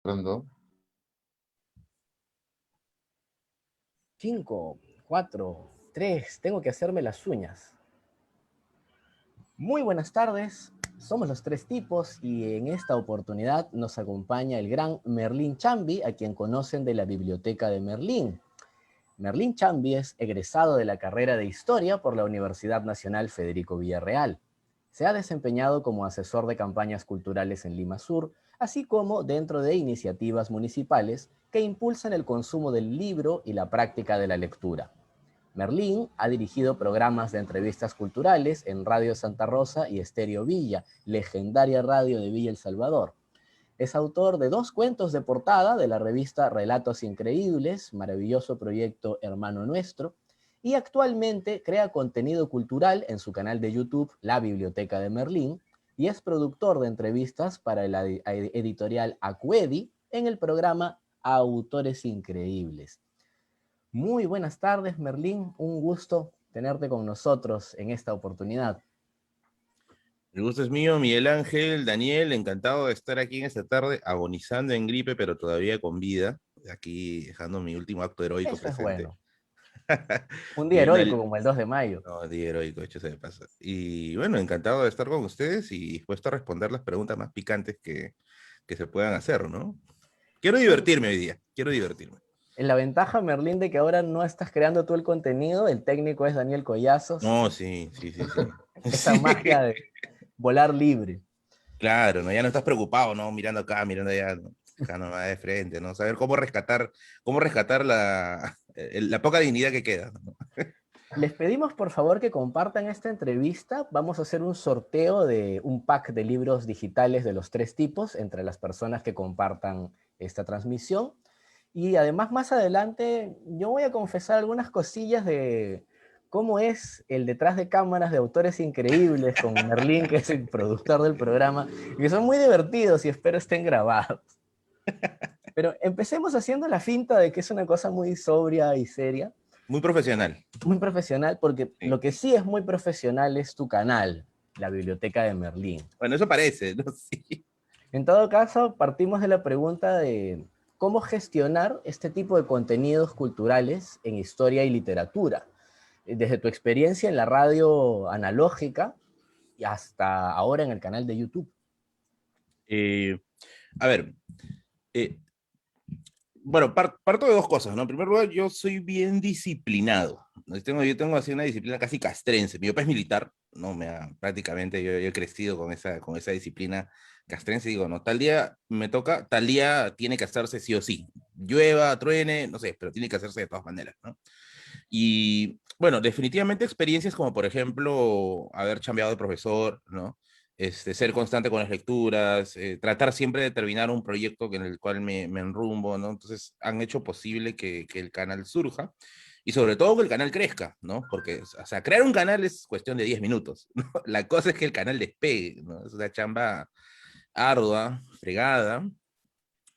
Pronto. 5, 4, 3. Tengo que hacerme las uñas. Muy buenas tardes, somos los tres tipos y en esta oportunidad nos acompaña el gran Merlín Chambi, a quien conocen de la Biblioteca de Merlín. Merlín Chambi es egresado de la carrera de Historia por la Universidad Nacional Federico Villarreal. Se ha desempeñado como asesor de campañas culturales en Lima Sur, así como dentro de iniciativas municipales que impulsan el consumo del libro y la práctica de la lectura. Merlín ha dirigido programas de entrevistas culturales en Radio Santa Rosa y Estéreo Villa, legendaria radio de Villa El Salvador. Es autor de 2 cuentos de portada de la revista Relatos Increíbles, maravilloso proyecto Hermano Nuestro, y actualmente crea contenido cultural en su canal de YouTube La Biblioteca de Merlín y es productor de entrevistas para la editorial Acuedi en el programa Autores Increíbles. Muy buenas tardes, Merlín. Un gusto tenerte con nosotros en esta oportunidad. El gusto es mío, Miguel Ángel, Daniel, encantado de estar aquí en esta tarde, agonizando en gripe, pero todavía con vida, aquí dejando mi último acto heroico Eso es presente. bueno. Un día Y heroico como el 2 de mayo. no, día heroico, hecho se me pasa. Y bueno, encantado de estar con ustedes y dispuesto a responder las preguntas más picantes que se puedan hacer, ¿no? Quiero Sí. divertirme hoy día, quiero divertirme. La ventaja, Merlín, de que ahora no estás creando tú el contenido, el técnico es Daniel Collazos. No, sí, sí, sí, sí. Esa Sí, magia de volar libre. claro, ¿no? Ya no estás preocupado, ¿no? Mirando acá, mirando allá, ¿no? Acá nomás de frente, ¿no? Saber cómo rescatar la poca dignidad que queda, ¿no? Les pedimos por favor que compartan esta entrevista. Vamos a hacer un sorteo de un pack de libros digitales de los tres tipos entre las personas que compartan esta transmisión. Y además más adelante yo voy a confesar algunas cosillas de cómo es el detrás de cámaras de Autores Increíbles con Merlín, que es el productor del programa, y que son muy divertidos y espero estén grabados. Pero empecemos haciendo la finta de que es una cosa muy sobria y seria, Muy profesional. muy profesional, porque Sí. lo que sí es muy profesional es tu canal, la Biblioteca de Merlín. Bueno, eso parece, ¿no? Sí. En todo caso, partimos de la pregunta de cómo gestionar este tipo de contenidos culturales en historia y literatura, desde tu experiencia en la radio analógica y hasta ahora en el canal de YouTube. Eh, a ver, eh, bueno, parto de dos cosas, ¿no? En primer lugar, yo soy bien disciplinado. ¿No? Yo tengo así una disciplina casi castrense. Mi papá es militar, ¿no? Prácticamente yo he crecido con esa disciplina castrense. Digo, no, tal día me toca, tal día tiene que hacerse sí o sí. Llueva, truene, no sé, pero tiene que hacerse de todas maneras, ¿no? Y bueno, definitivamente experiencias como, por ejemplo, haber chambeado de profesor, ¿no? Ser constante con las lecturas, tratar siempre de terminar un proyecto en el cual me enrumbo, ¿no? Entonces han hecho posible que el canal surja y sobre todo que el canal crezca, ¿no? Porque, o sea, crear un canal es cuestión de 10 minutos, ¿no? La cosa es que el canal despegue, ¿no? Es una chamba ardua, fregada,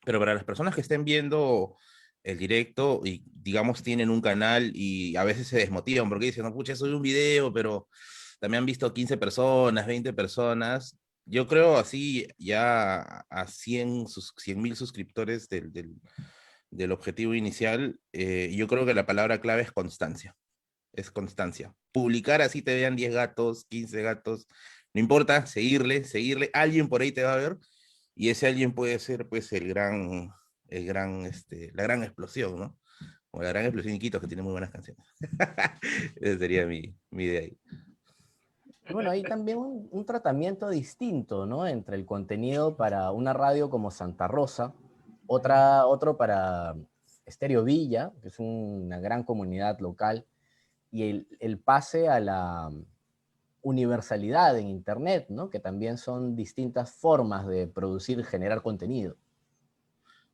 pero para las personas que estén viendo el directo y digamos tienen un canal y a veces se desmotivan porque dicen, no, pucha, soy un video, pero también han visto 15 personas, 20 personas. Yo creo así ya a 100.000 suscriptores del objetivo inicial, yo creo que la palabra clave es constancia. Es constancia. Publicar así te vean 10 gatos, 15 gatos, no importa, seguirle, alguien por ahí te va a ver y ese alguien puede ser pues la gran explosión, ¿no? O la gran explosión Iquitos que tiene muy buenas canciones. Esa sería mi idea ahí. Y bueno, hay también un tratamiento distinto, ¿no? Entre el contenido para una radio como Santa Rosa, otro para Estéreo Villa, que es una gran comunidad local, y el pase a la universalidad en Internet, ¿no? Que también son distintas formas de producir y generar contenido.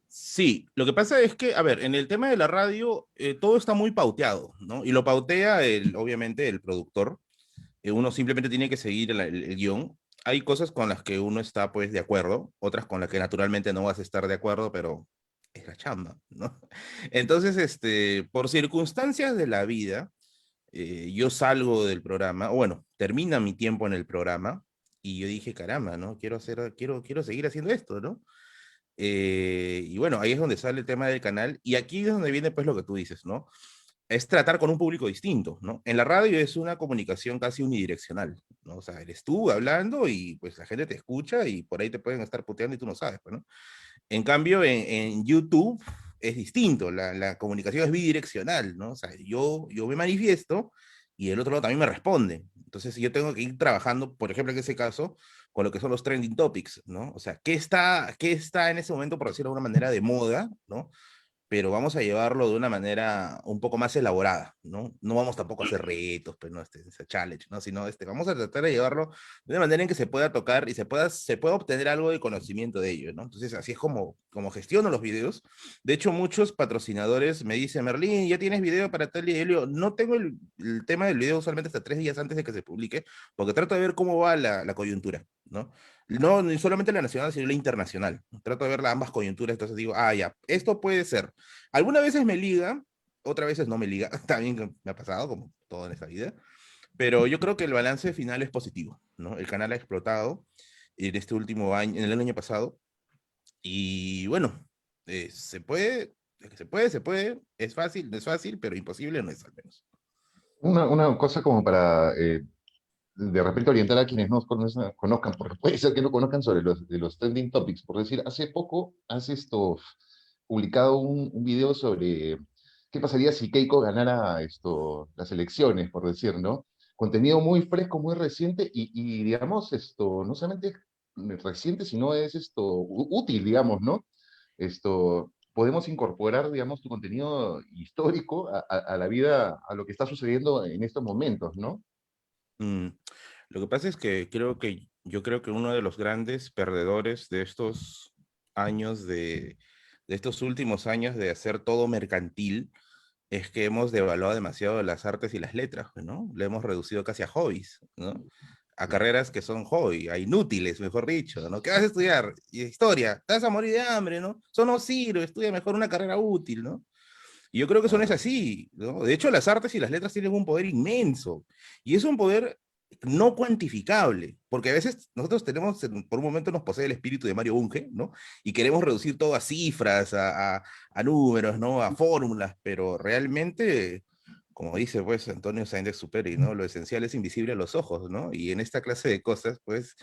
Sí, lo que pasa es que, a ver, en el tema de la radio, todo está muy pauteado, ¿no? Y lo pautea, obviamente, el productor. Uno simplemente tiene que seguir el guión. Hay cosas con las que uno está, pues, de acuerdo, otras con las que naturalmente no vas a estar de acuerdo, pero es la chamba, ¿no? Entonces, por circunstancias de la vida, yo salgo del programa, o bueno, termina mi tiempo en el programa, y yo dije, caramba, ¿no? Quiero seguir haciendo esto, ¿no? Y bueno, ahí es donde sale el tema del canal, y aquí es donde viene pues lo que tú dices, ¿no? Es tratar con un público distinto, ¿no? En la radio es una comunicación casi unidireccional, ¿no? O sea, eres tú hablando y pues la gente te escucha y por ahí te pueden estar puteando y tú no sabes, pues, ¿no? En cambio, en YouTube es distinto, la comunicación es bidireccional, ¿no? O sea, yo me manifiesto y el otro lado también me responde. Entonces, yo tengo que ir trabajando, por ejemplo, en ese caso, con lo que son los trending topics, ¿no? O sea, qué está en ese momento, por decirlo de alguna manera, de moda, ¿no? Pero vamos a llevarlo de una manera un poco más elaborada, ¿no? No vamos tampoco a hacer retos, pues, ¿no? Ese challenge, ¿no? Sino, vamos a tratar de llevarlo de una manera en que se pueda tocar y se pueda obtener algo de conocimiento de ello, ¿no? Entonces, así es como gestiono los videos. De hecho, muchos patrocinadores me dicen, Merlín, ¿ya tienes video para tal y yo no tengo el tema del video usualmente hasta 3 días antes de que se publique, porque trato de ver cómo va la coyuntura, ¿no? No, ni solamente la nacional, sino la internacional. Trato de ver ambas coyunturas, entonces digo, ya, esto puede ser. Algunas veces me liga, otras veces no me liga, también me ha pasado, como todo en esta vida, pero yo creo que el balance final es positivo, ¿no? El canal ha explotado en este último año, en el año pasado, y bueno, se puede, es fácil, no es fácil, pero imposible no es al menos. Una cosa como para de repente orientar a quienes no conozcan, porque puede ser que no conozcan sobre de los trending topics. Por decir, hace poco has publicado un video sobre qué pasaría si Keiko ganara las elecciones, por decir, ¿no? Contenido muy fresco, muy reciente y digamos, no solamente es reciente, sino es útil, digamos, ¿no? Podemos incorporar, digamos, tu contenido histórico a la vida, a lo que está sucediendo en estos momentos, ¿no? Mm, Lo que pasa es que yo creo que uno de los grandes perdedores de estos años de estos últimos años de hacer todo mercantil es que hemos devaluado demasiado las artes y las letras, pues, ¿no? Le hemos reducido casi a hobbies, ¿no? A carreras que son hobby, a inútiles, mejor dicho, ¿no? ¿Qué vas a estudiar? Historia, te vas a morir de hambre, ¿no? Eso no sirve, estudia mejor una carrera útil, ¿no? Y yo creo que eso no es Claro. así, ¿no? De hecho, las artes y las letras tienen un poder inmenso, y es un poder no cuantificable, porque a veces nosotros tenemos, por un momento nos posee el espíritu de Mario Bunge, ¿no? Y queremos reducir todo a cifras, a números, ¿no? A fórmulas, pero realmente, como dice pues Antonio Sáenz de Exupéry, ¿no? Lo esencial es invisible a los ojos, ¿no? Y en esta clase de cosas, pues,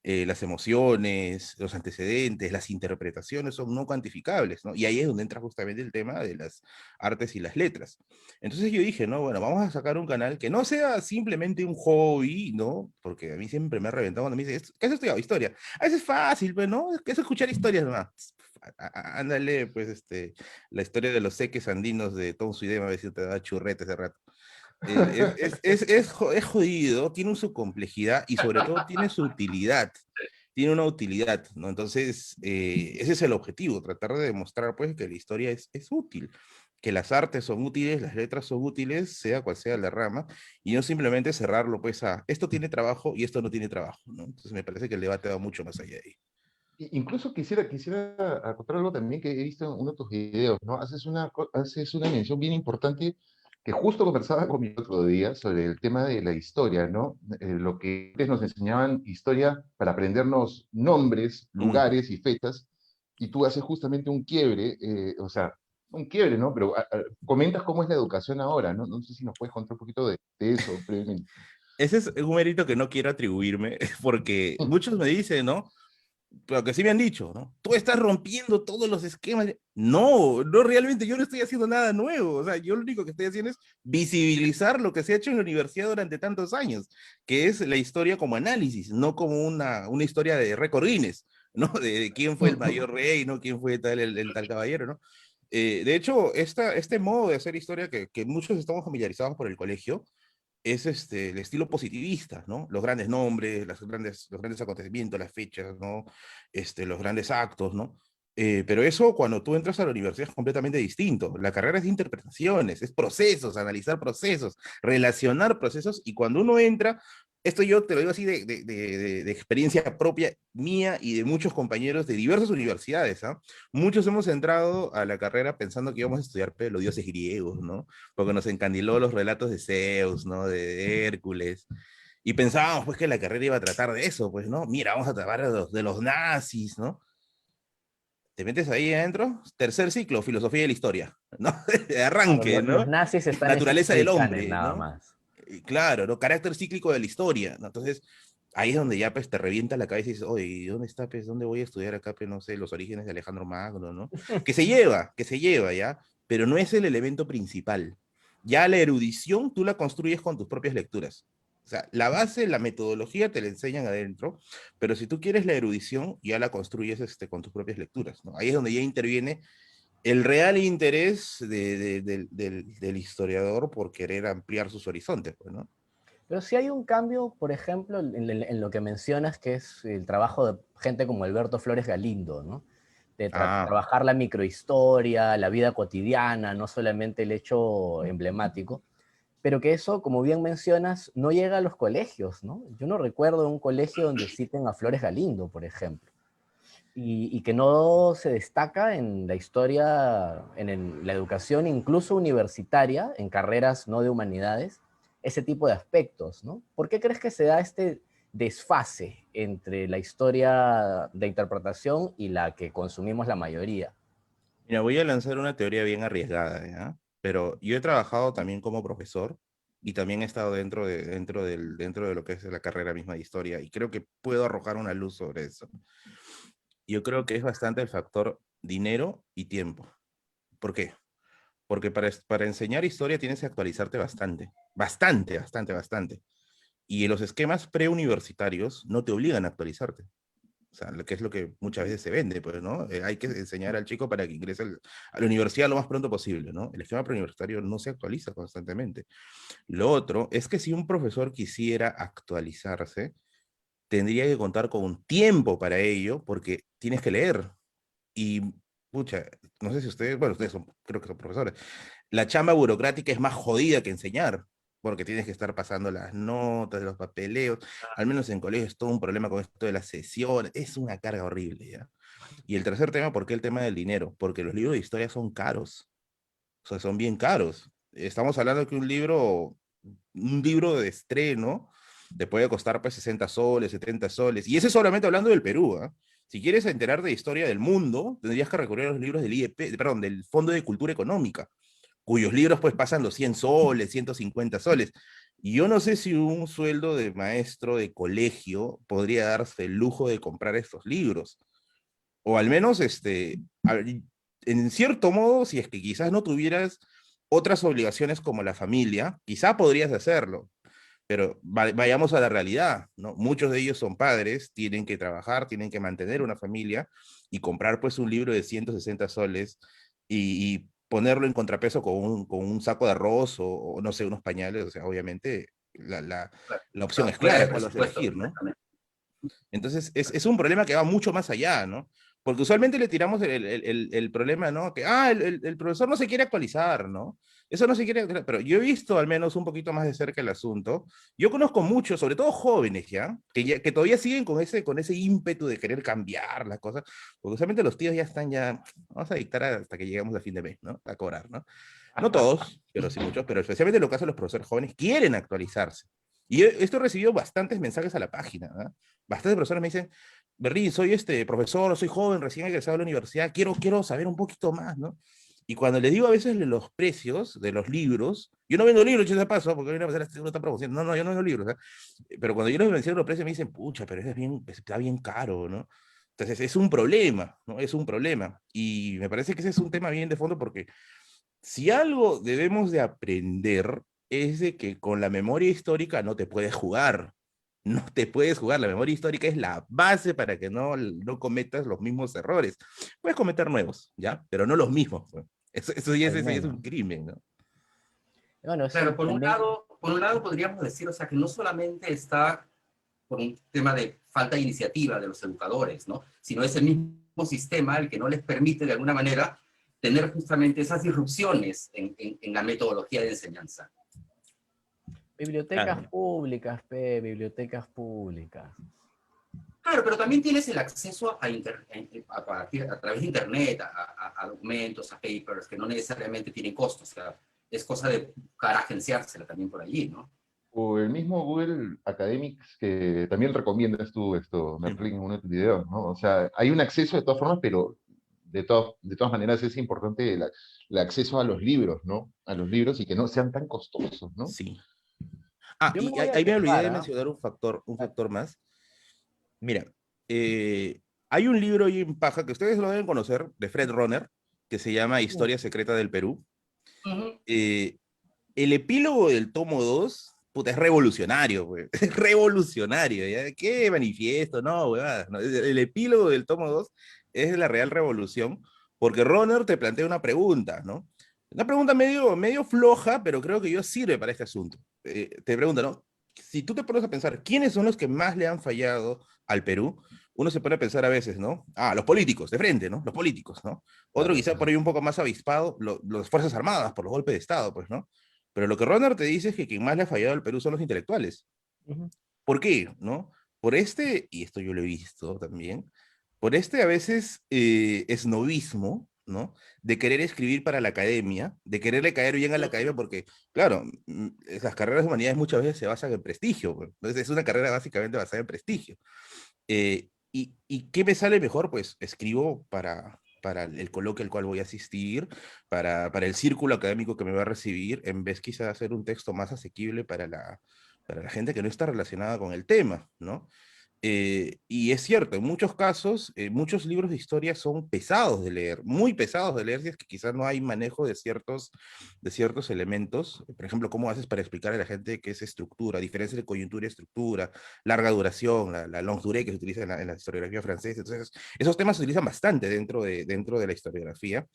las emociones, los antecedentes, las interpretaciones son no cuantificables, ¿no? Y ahí es donde entra justamente el tema de las artes y las letras. Entonces yo dije, no, bueno, vamos a sacar un canal que no sea simplemente un hobby, ¿no? Porque a mí siempre me ha reventado cuando me dice, ¿qué has estudiado? Historia. A veces es fácil, pues, ¿no? Es escuchar historias nomás. Ándale, pues, la historia de los seques andinos de Tom Suidema, a ver si te da churrete ese rato. Es jodido, tiene su complejidad y sobre todo tiene su utilidad, tiene una utilidad, ¿no? Entonces, ese es el objetivo, tratar de demostrar pues que la historia es útil, que las artes son útiles, las letras son útiles, sea cual sea la rama, y no simplemente cerrarlo pues a esto tiene trabajo y esto no tiene trabajo, ¿no? Entonces me parece que el debate va mucho más allá de ahí. Incluso quisiera acotar algo también que he visto en uno de tus videos, ¿no? Haces una mención bien importante que justo conversaba con mi otro día sobre el tema de la historia, ¿no? Lo que antes nos enseñaban historia para aprendernos nombres, Mm. lugares y fechas, y tú haces justamente un quiebre, o sea, un quiebre, ¿no? Pero comentas cómo es la educación ahora, ¿no? No sé si nos puedes contar un poquito de eso brevemente. Ese es un mérito que no quiero atribuirme, porque muchos me dicen, ¿no? Pero que sí me han dicho, ¿no? Tú estás rompiendo todos los esquemas. No, no realmente, yo no estoy haciendo nada nuevo. O sea, yo lo único que estoy haciendo es visibilizar lo que se ha hecho en la universidad durante tantos años, que es la historia como análisis, no como una historia de récord Guinness, ¿no? De quién fue el mayor rey, ¿no? Quién fue tal, el tal caballero, ¿no? De hecho, este modo de hacer historia que muchos estamos familiarizados por el colegio, es el estilo positivista, ¿no? Los grandes nombres, los grandes acontecimientos, las fechas, ¿no? Los grandes actos, ¿no? Pero eso cuando tú entras a la universidad es completamente distinto. La carrera es de interpretaciones, es procesos, analizar procesos, relacionar procesos, y cuando uno entra, esto yo te lo digo así de experiencia propia mía y de muchos compañeros de diversas universidades, ¿ah? Muchos hemos entrado a la carrera pensando que íbamos a estudiar pues, los dioses griegos, ¿no? Porque nos encandiló los relatos de Zeus, ¿no? De Hércules. Y pensábamos, pues, que la carrera iba a tratar de eso, pues, ¿no? Mira, vamos a tratar de los nazis, ¿no? te metes ahí adentro, tercer ciclo, filosofía de la historia, ¿no? De Claro, arranque, los ¿no? nazis están en Naturaleza History del Channel hombre, nada ¿no? más. Claro, ¿no? Carácter cíclico de la historia, ¿no? Entonces, ahí es donde ya pues te revienta la cabeza y dices, oye, ¿dónde está, pues, dónde voy a estudiar acá, pues, no sé, los orígenes de Alejandro Magno, ¿no? Que se lleva, ¿ya? Pero no es el elemento principal. Ya la erudición tú la construyes con tus propias lecturas. O sea, la base, la metodología te la enseñan adentro, pero si tú quieres la erudición, ya la construyes con tus propias lecturas, ¿no? Ahí es donde ya interviene el real interés del historiador por querer ampliar sus horizontes, pues, ¿no? Pero sí hay un cambio, por ejemplo, en lo que mencionas, que es el trabajo de gente como Alberto Flores Galindo, ¿no? De Ah, trabajar la microhistoria, la vida cotidiana, no solamente el hecho emblemático, pero que eso, como bien mencionas, no llega a los colegios, ¿no? Yo no recuerdo un colegio donde citen a Flores Galindo, por ejemplo, y que no se destaca en la historia, la educación incluso universitaria, en carreras no de humanidades, ese tipo de aspectos, ¿no? ¿Por qué crees que se da este desfase entre la historia de interpretación y la que consumimos la mayoría? mira, voy a lanzar una teoría bien arriesgada, ¿ya? Pero yo he trabajado también como profesor y también he estado dentro de lo que es la carrera misma de historia y creo que puedo arrojar una luz sobre eso. Yo creo que es bastante el factor dinero y tiempo. ¿Por qué? Porque para enseñar historia tienes que actualizarte bastante, bastante, bastante, bastante. Y los esquemas preuniversitarios no te obligan a actualizarte. O sea, lo que es lo que muchas veces se vende, pues, ¿no? Hay que enseñar al chico para que ingrese a la universidad lo más pronto posible, ¿no? El esquema preuniversitario no se actualiza constantemente. Lo otro es que si un profesor quisiera actualizarse, tendría que contar con un tiempo para ello, porque tienes que leer. Y, pucha, no sé si ustedes, bueno, ustedes son, creo que son profesores, la chamba burocrática es más jodida que enseñar, porque tienes que estar pasando las notas, los papeleos, al menos en colegio es todo un problema con esto de las sesiones, es una carga horrible, ¿ya? Y el tercer tema, ¿por qué el tema del dinero? Porque los libros de historia son caros, o sea, son bien caros. Estamos hablando que un libro de estreno te puede costar pues 60 soles, 70 soles, y ese es solamente hablando del Perú, ¿ah? Si quieres enterar de historia del mundo, tendrías que recurrir a los libros del IEP, perdón, del Fondo de Cultura Económica, cuyos libros pues pasan los 100 soles, 150 soles. Y yo no sé si un sueldo de maestro de colegio podría darse el lujo de comprar estos libros. O al menos, en cierto modo, si es que quizás no tuvieras otras obligaciones como la familia, quizá podrías hacerlo. Pero vayamos a la realidad, ¿no? Muchos de ellos son padres, tienen que trabajar, tienen que mantener una familia y comprar pues un libro de 160 soles y ponerlo en contrapeso con un saco de arroz o, no sé, unos pañales, o sea, obviamente la opción es Fuera de clara, ¿cuál vas a presupuesto elegir, no? completamente. Entonces, es un problema que va mucho más allá, ¿no? Porque usualmente le tiramos el problema, ¿no? Que, el profesor no se quiere actualizar, ¿no? Eso no se quiere actualizar. Pero yo he visto al menos un poquito más de cerca el asunto. Yo conozco muchos, sobre todo jóvenes, ¿ya? Que todavía siguen con ese ímpetu de querer cambiar las cosas. Porque usualmente los tíos ya están ya, vamos a dictar hasta que lleguemos a fin de mes, ¿no? A cobrar, ¿no? No todos, pero sí muchos, pero especialmente en los casos de los profesores jóvenes quieren actualizarse. Y esto he recibido bastantes mensajes a la página, ¿no? Bastantes personas me dicen, Berlín, soy profesor, soy joven, recién egresado de la universidad, quiero saber un poquito más, ¿no? Y cuando les digo a veces los precios de los libros, yo no vendo libros, de paso, porque uno está promocionando, no, yo no vendo libros, ¿eh? Pero cuando yo les menciono los precios me dicen, pucha, pero está bien caro, ¿no? Entonces es un problema, ¿no? Es un problema. Y me parece que ese es un tema bien de fondo porque si algo debemos de aprender es de que con la memoria histórica no te puedes jugar. No te puedes jugar. La memoria histórica es la base para que no cometas los mismos errores. Puedes cometer nuevos, ¿ya? Pero no los mismos, pues. Eso ya es un Totalmente. crimen, ¿no? Bueno, eso Claro, también. por un lado podríamos decir, o sea, que no solamente está por un tema de falta de iniciativa de los educadores, ¿no? Sino es el mismo sistema el que no les permite de alguna manera tener justamente esas disrupciones en la metodología de enseñanza. Bibliotecas Claro. públicas, bibliotecas públicas. Claro, pero también tienes el acceso a través de Internet, a documentos, a papers, que no necesariamente tienen costos. O sea, es cosa de buscar agenciársela también por allí, ¿no? O el mismo Google Academics que también recomiendas tú esto, Merlin, en uno de tus videos, ¿no? O sea, hay un acceso de todas formas, pero de todas maneras es importante el acceso a los libros, ¿no? A los libros y que no sean tan costosos, ¿no? Sí. Ah, Yo me y voy a ahí me olvidé quejar, de ¿ah? mencionar un factor más. Mira, hay un libro ahí en paja que ustedes lo deben conocer, de Fred Runner, que se llama Historia Secreta del Perú. Ujú. El epílogo del tomo 2, puta, es revolucionario, güey. Es revolucionario, ¿ya? ¿Qué manifiesto? No, güey. No. El epílogo del tomo 2 es la real revolución, porque Runner te plantea una pregunta, ¿no? Una pregunta medio floja, pero creo que yo sirve para este asunto. Te pregunta, ¿no? Si tú te pones a pensar, ¿quiénes son los que más le han fallado al Perú? Uno se pone a pensar a veces, ¿no? Ah, los políticos, de frente, ¿no? Los políticos, ¿no? Otro Claro, quizá por ahí un poco más avispado, las Fuerzas Armadas, por los golpes de Estado, pues, ¿no? Pero lo que Ronald te dice es que quien más le ha fallado al Perú son los intelectuales. Ujú. ¿Por qué? ¿No? Por este, y esto yo lo he visto también, por este a veces esnovismo, ¿no? De querer escribir para la academia, de quererle caer bien a la academia, porque, claro, las carreras de humanidades muchas veces se basan en prestigio, pues. Entonces es una carrera básicamente basada en prestigio. ¿Y qué me sale mejor? Pues escribo para el coloquio al cual voy a asistir, para el círculo académico que me va a recibir, en vez quizás hacer un texto más asequible para la gente que no está relacionada con el tema, ¿no? Y es cierto, en muchos casos, muchos libros de historia son pesados de leer, muy pesados de leer, si es que quizás no hay manejo de ciertos elementos. Por ejemplo, ¿cómo haces para explicar a la gente qué es estructura, diferencia de coyuntura y estructura, larga duración, la longue durée que se utiliza en la historiografía francesa? Entonces, esos temas se utilizan bastante dentro de la historiografía,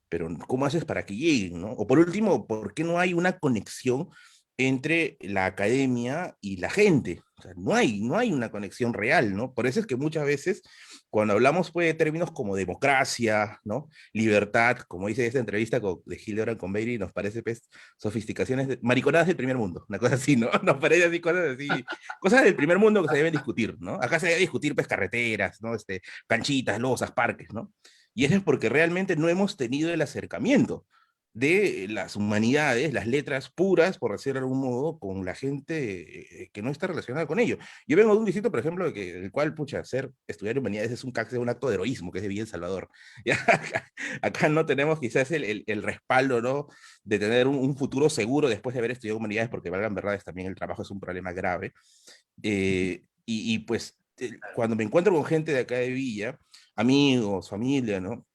pero ¿cómo haces para que lleguen, no? O por último, ¿por qué no hay una conexión entre la academia y la gente? O sea, no hay una conexión real, ¿no? Por eso es que muchas veces, cuando hablamos pues, de términos como democracia, ¿no? Libertad, como dice esta entrevista de Hildebrand con Beatty, nos parece pues, sofisticaciones, mariconadas del primer mundo, una cosa así, ¿no? Nos parece así, cosas del primer mundo que se deben discutir, ¿no? Acá se debe discutir pues carreteras, ¿no? Canchitas, losas, parques, ¿no? Y eso es porque realmente no hemos tenido el acercamiento de las humanidades, las letras puras, por decirlo de algún modo, con la gente que no está relacionada con ello. Yo vengo de un distrito, por ejemplo, el cual, pucha, estudiar humanidades es un acto de heroísmo, que es de Villa El Salvador. ¿Ya? Acá no tenemos quizás el respaldo, ¿no? De tener un futuro seguro después de haber estudiado humanidades, porque valgan verdades, también el trabajo es un problema grave. Pues, cuando me encuentro con gente de acá de Villa, amigos, familia, ¿no?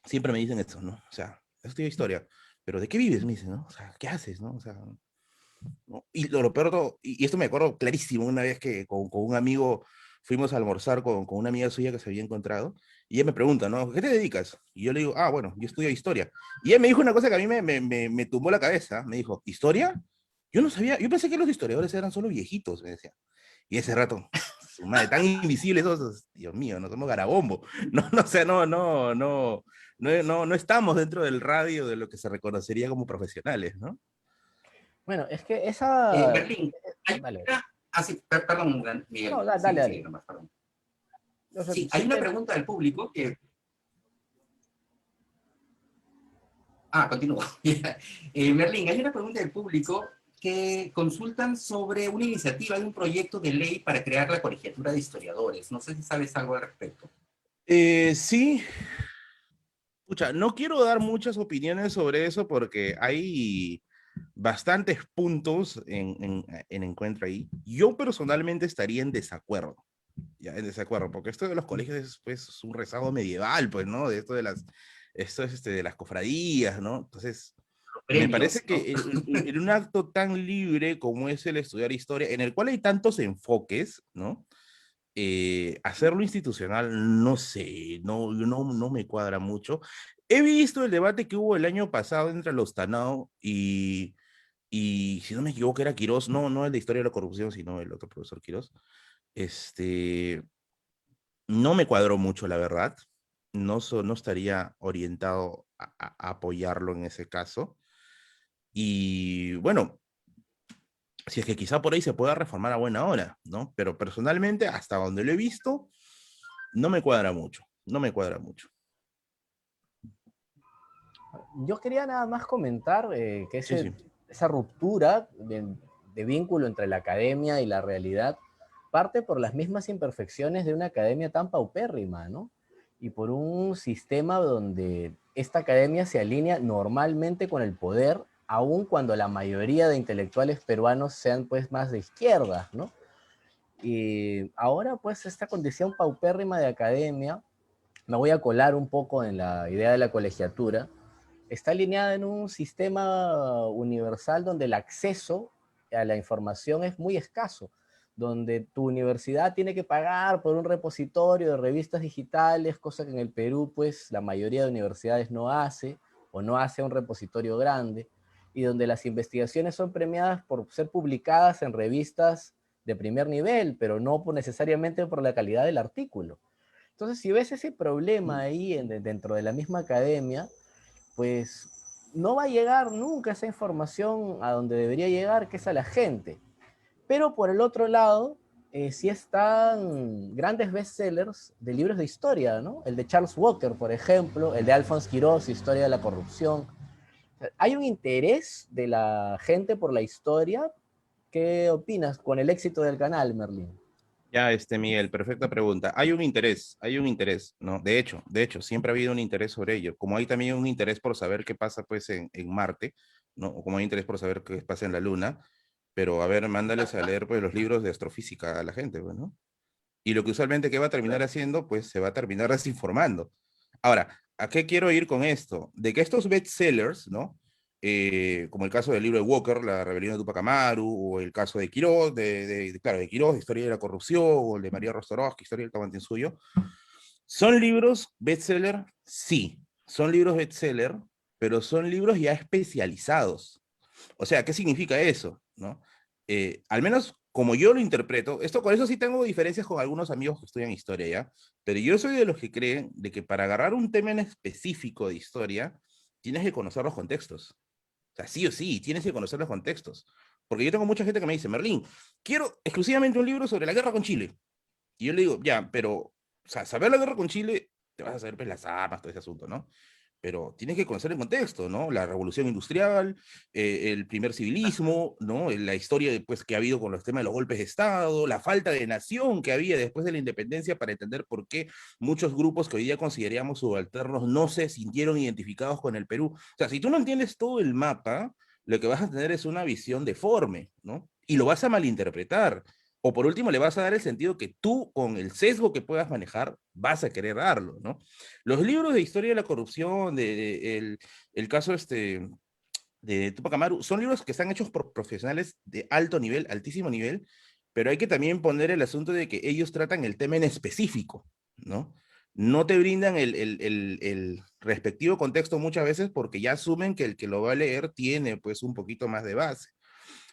Siempre me dicen esto, ¿no? O sea, estudio historia, pero ¿de qué vives? Me dicen, ¿no? O sea, ¿qué haces, no? O sea, ¿no? Y lo peor, y esto me acuerdo clarísimo, una vez que con un amigo fuimos a almorzar con una amiga suya que se había encontrado, y ella me pregunta, ¿no? ¿Qué te dedicas? Y yo le digo, ah, bueno, yo estudio historia. Y ella me dijo una cosa que a mí me tumbó la cabeza, me dijo, ¿historia? Yo no sabía, yo pensé que los historiadores eran solo viejitos, me decía. Y ese rato, su madre, tan invisibles esos, Dios mío, no somos Garabombo. No, no, o sea, no estamos dentro del radio de lo que se reconocería como profesionales, ¿no? Bueno, es que esa... Berlín, hay Dale. una... Ah, sí, perdón, No, Miguel. dale, Sigue, sigue dale. nomás, perdón. O sea, Sí, hay sí una te... pregunta del público que... Ah, continúo. Merlín, hay una pregunta del público que consultan sobre una iniciativa de un proyecto de ley para crear la colegiatura de historiadores. No sé si sabes algo al respecto. Sí, escucha, no quiero dar muchas opiniones sobre eso porque hay bastantes puntos en encuentro ahí. Yo personalmente estaría en desacuerdo, ya, en desacuerdo, porque esto de los colegios es pues un rezago medieval, pues, ¿no? De esto es de las cofradías, ¿no? Entonces, me parece Premios, ¿no? que en un acto tan libre como es el estudiar historia, en el cual hay tantos enfoques, ¿no? Hacerlo institucional, no sé, no me cuadra mucho. He visto el debate que hubo el año pasado entre los Tanao y si no me equivoco era Quirós, no el de Historia de la Corrupción, sino el otro profesor Quirós. Este, no me cuadró mucho, la verdad. No estaría orientado a apoyarlo en ese caso. Y bueno, si es que quizá por ahí se pueda reformar a buena hora, ¿no? Pero personalmente, hasta donde lo he visto, no me cuadra mucho, no me cuadra mucho. Yo quería nada más comentar que Sí, sí. esa ruptura de vínculo entre la academia y la realidad parte por las mismas imperfecciones de una academia tan paupérrima, ¿no? y por un sistema donde esta academia se alinea normalmente con el poder, aun cuando la mayoría de intelectuales peruanos sean pues más de izquierda, ¿no? Y ahora pues esta condición paupérrima de academia, me voy a colar un poco en la idea de la colegiatura, está alineada en un sistema universal donde el acceso a la información es muy escaso, donde tu universidad tiene que pagar por un repositorio de revistas digitales, cosa que en el Perú pues la mayoría de universidades no hace, o no hace un repositorio grande, y donde las investigaciones son premiadas por ser publicadas en revistas de primer nivel, pero no necesariamente por la calidad del artículo. Entonces, si ves ese problema ahí dentro de la misma academia, pues no va a llegar nunca esa información a donde debería llegar, que es a la gente. Pero por el otro lado, sí están grandes bestsellers de libros de historia, ¿no? El de Charles Walker, por ejemplo, el de Alphonse Quirós, Historia de la Corrupción. Hay un interés de la gente por la historia. ¿Qué opinas con el éxito del canal, Merlin? Ya, Miguel, perfecta pregunta. Hay un interés, ¿no? De hecho, siempre ha habido un interés sobre ello. Como hay también un interés por saber qué pasa, pues, en Marte, ¿no? O como hay interés por saber qué pasa en la Luna, pero a ver, mándales a leer, pues, los libros de astrofísica a la gente, pues, ¿no? Y lo que usualmente, ¿qué va a terminar haciendo? Pues, se va a terminar desinformando. Ahora, ¿a qué quiero ir con esto? De que estos bestsellers, ¿no? Como el caso del libro de Walker, La rebelión de Tupac Amaru, o el caso de Quirós, claro, de Quirós, Historia de la corrupción, o el de María Rostorovsky, Historia del Tahuantinsuyo, ¿son libros bestseller? Sí, son libros bestseller, pero son libros ya especializados. O sea, ¿qué significa eso? ¿No? Al menos como yo lo interpreto, esto con eso sí tengo diferencias con algunos amigos que estudian historia, ¿ya? Pero yo soy de los que creen de que para agarrar un tema en específico de historia, tienes que conocer los contextos. O sea, sí o sí, tienes que conocer los contextos. Porque yo tengo mucha gente que me dice, Merlín, quiero exclusivamente un libro sobre la guerra con Chile. Y yo le digo, ya, pero, o sea, saber la guerra con Chile, te vas a saber pues, las armas, todo ese asunto, ¿no? Pero tienes que conocer el contexto, ¿no? La revolución industrial, el primer civilismo, ¿no? La historia pues, que ha habido con los temas de los golpes de Estado, la falta de nación que había después de la independencia para entender por qué muchos grupos que hoy día consideramos subalternos no se sintieron identificados con el Perú. O sea, si tú no entiendes todo el mapa, lo que vas a tener es una visión deforme, ¿no? Y lo vas a malinterpretar. O por último, le vas a dar el sentido que tú, con el sesgo que puedas manejar, vas a querer darlo, ¿no? Los libros de historia de la corrupción, el caso de Tupac Amaru, son libros que están hechos por profesionales de alto nivel, altísimo nivel, pero hay que también poner el asunto de que ellos tratan el tema en específico, ¿no? No te brindan el respectivo contexto muchas veces porque ya asumen que el que lo va a leer tiene pues un poquito más de base.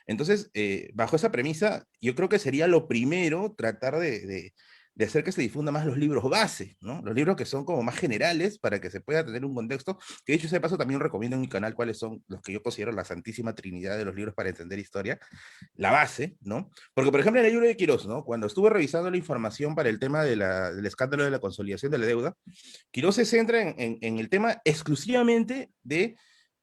Entonces, bajo esa premisa, yo creo que sería lo primero tratar de hacer que se difunda más los libros base, ¿no? Los libros que son como más generales para que se pueda tener un contexto, que de hecho ese paso también recomiendo en mi canal cuáles son los que yo considero la santísima trinidad de los libros para entender historia, la base, ¿no? Porque, por ejemplo, en el libro de Quirós, ¿no? Cuando estuve revisando la información para el tema del escándalo de la consolidación de la deuda, Quirós se centra en el tema exclusivamente de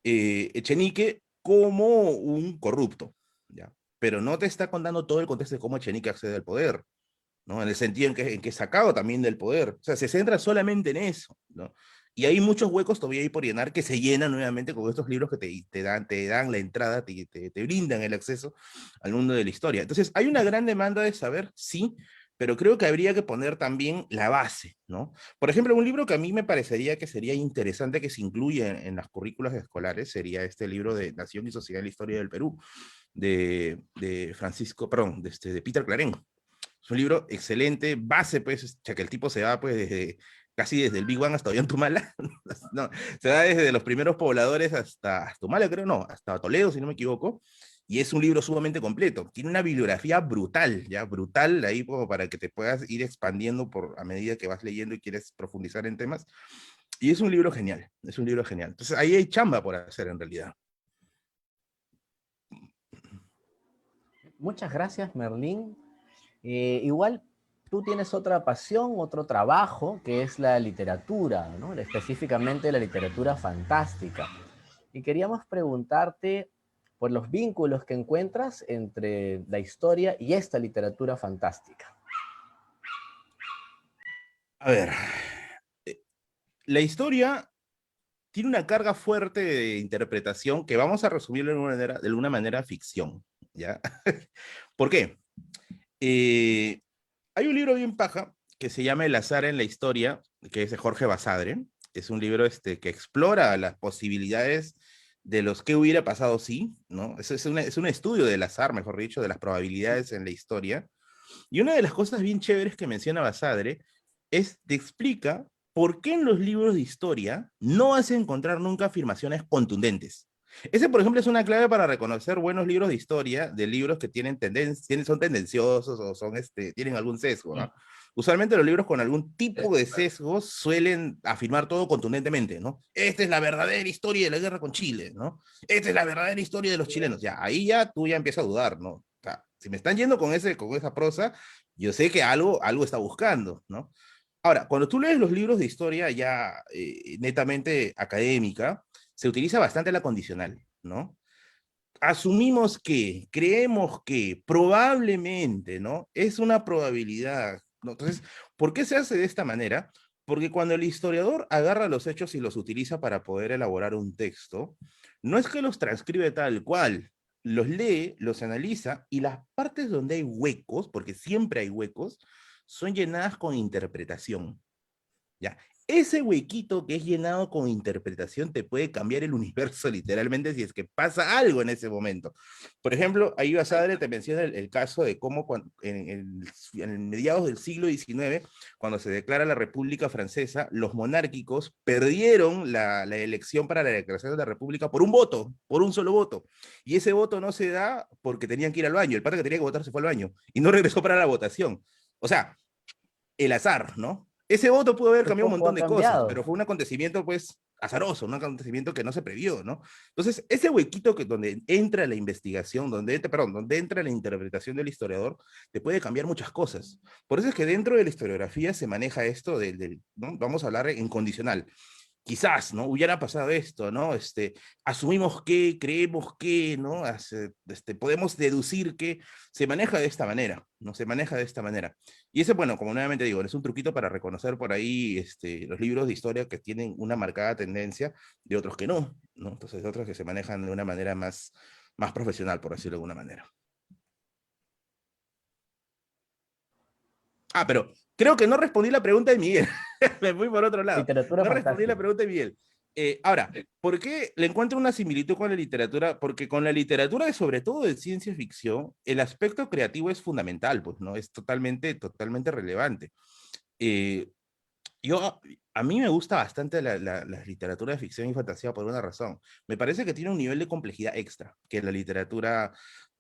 Echenique como un corrupto, ¿ya? Pero no te está contando todo el contexto de cómo Echenique accede al poder, ¿no? En el sentido en que es sacado también del poder. O sea, se centra solamente en eso, ¿no? Y hay muchos huecos todavía ahí por llenar que se llenan nuevamente con estos libros que te dan la entrada, te brindan el acceso al mundo de la historia. Entonces, hay una gran demanda de saber, sí, pero creo que habría que poner también la base, ¿no? Por ejemplo, un libro que a mí me parecería que sería interesante que se incluya en las currículas escolares sería este libro de Nación y Sociedad en la Historia del Perú, de Francisco, perdón, de Peter Clarén. Es un libro excelente, base, pues, ya que el tipo se va, pues, casi desde el Big Bang hasta Ollantumala, no, se va desde los primeros pobladores hasta Humala, creo, no, hasta Toledo, si no me equivoco, y es un libro sumamente completo. Tiene una bibliografía brutal, ya, brutal, ahí como para que te puedas ir expandiendo a medida que vas leyendo y quieres profundizar en temas, y es un libro genial, es un libro genial. Entonces, ahí hay chamba por hacer, en realidad. Muchas gracias, Merlín. Igual tú tienes otra pasión, otro trabajo, que es la literatura, ¿no? Específicamente la literatura fantástica. Y queríamos preguntarte por los vínculos que encuentras entre la historia y esta literatura fantástica. A ver, la historia tiene una carga fuerte de interpretación que vamos a resumirlo de alguna manera ficción, ¿ya? ¿Por qué? Hay un libro bien paja que se llama El azar en la historia, que es de Jorge Basadre. Es un libro que explora las posibilidades de los que hubiera pasado si, ¿no? Es un estudio del azar, mejor dicho, de las probabilidades en la historia. Y una de las cosas bien chéveres que menciona Basadre te explica por qué en los libros de historia no vas a encontrar nunca afirmaciones contundentes. Ese, por ejemplo, es una clave para reconocer buenos libros de historia, de libros que son tendenciosos o tienen algún sesgo, ¿no? Usualmente los libros con algún tipo de sesgo suelen afirmar todo contundentemente, ¿no? Esta es la verdadera historia de la guerra con Chile, ¿no? Esta es la verdadera historia de los chilenos. Ya, ahí ya tú ya empiezas a dudar, ¿no? O sea, si me están yendo con esa prosa, yo sé que algo está buscando, ¿no? Ahora, cuando tú lees los libros de historia ya netamente académica, se utiliza bastante la condicional, ¿no? Asumimos que, creemos que, probablemente, ¿no? Es una probabilidad, ¿no? Entonces, ¿por qué se hace de esta manera? Porque cuando el historiador agarra los hechos y los utiliza para poder elaborar un texto, no es que los transcribe tal cual, los lee, los analiza y las partes donde hay huecos, porque siempre hay huecos, son llenadas con interpretación. ¿Ya? Ese huequito que es llenado con interpretación te puede cambiar el universo literalmente si es que pasa algo en ese momento. Por ejemplo, ahí Basadre te menciona el caso de cómo en mediados del siglo XIX, cuando se declara la República Francesa, los monárquicos perdieron la elección para la declaración de la República por un voto, por un solo voto. Y ese voto no se da porque tenían que ir al baño. El pata que tenía que votar se fue al baño y no regresó para la votación. O sea, el azar, ¿no? Ese voto pudo haber Qué cambiado un poco montón ha de cosas, cambiado. pero fue un acontecimiento, pues, azaroso, un acontecimiento que no se previó, ¿no? Entonces, ese huequito donde entra la investigación, donde entra la interpretación del historiador, te puede cambiar muchas cosas. Por eso es que dentro de la historiografía se maneja esto ¿no? Vamos a hablar en condicional. Quizás, ¿no? Hubiera pasado esto, ¿no? Asumimos que, creemos que, ¿no? Podemos deducir que se maneja de esta manera, ¿no? Se maneja de esta manera. Y ese, bueno, como nuevamente digo, es un truquito para reconocer por ahí los libros de historia que tienen una marcada tendencia de otros que no, ¿no? Entonces, otros que se manejan de una manera más profesional, por decirlo de alguna manera. Ah, pero creo que no respondí la pregunta de Miguel. Me fui por otro lado. Literatura No respondí la fantástica. pregunta de Miguel. Ahora, ¿por qué le encuentro una similitud con la literatura? Porque con la literatura, y sobre todo de ciencia ficción, el aspecto creativo es fundamental, pues, ¿no? Es totalmente relevante. Eh, a mí me gusta bastante la literatura de ficción y fantasía por una razón. Me parece que tiene un nivel de complejidad extra que la literatura,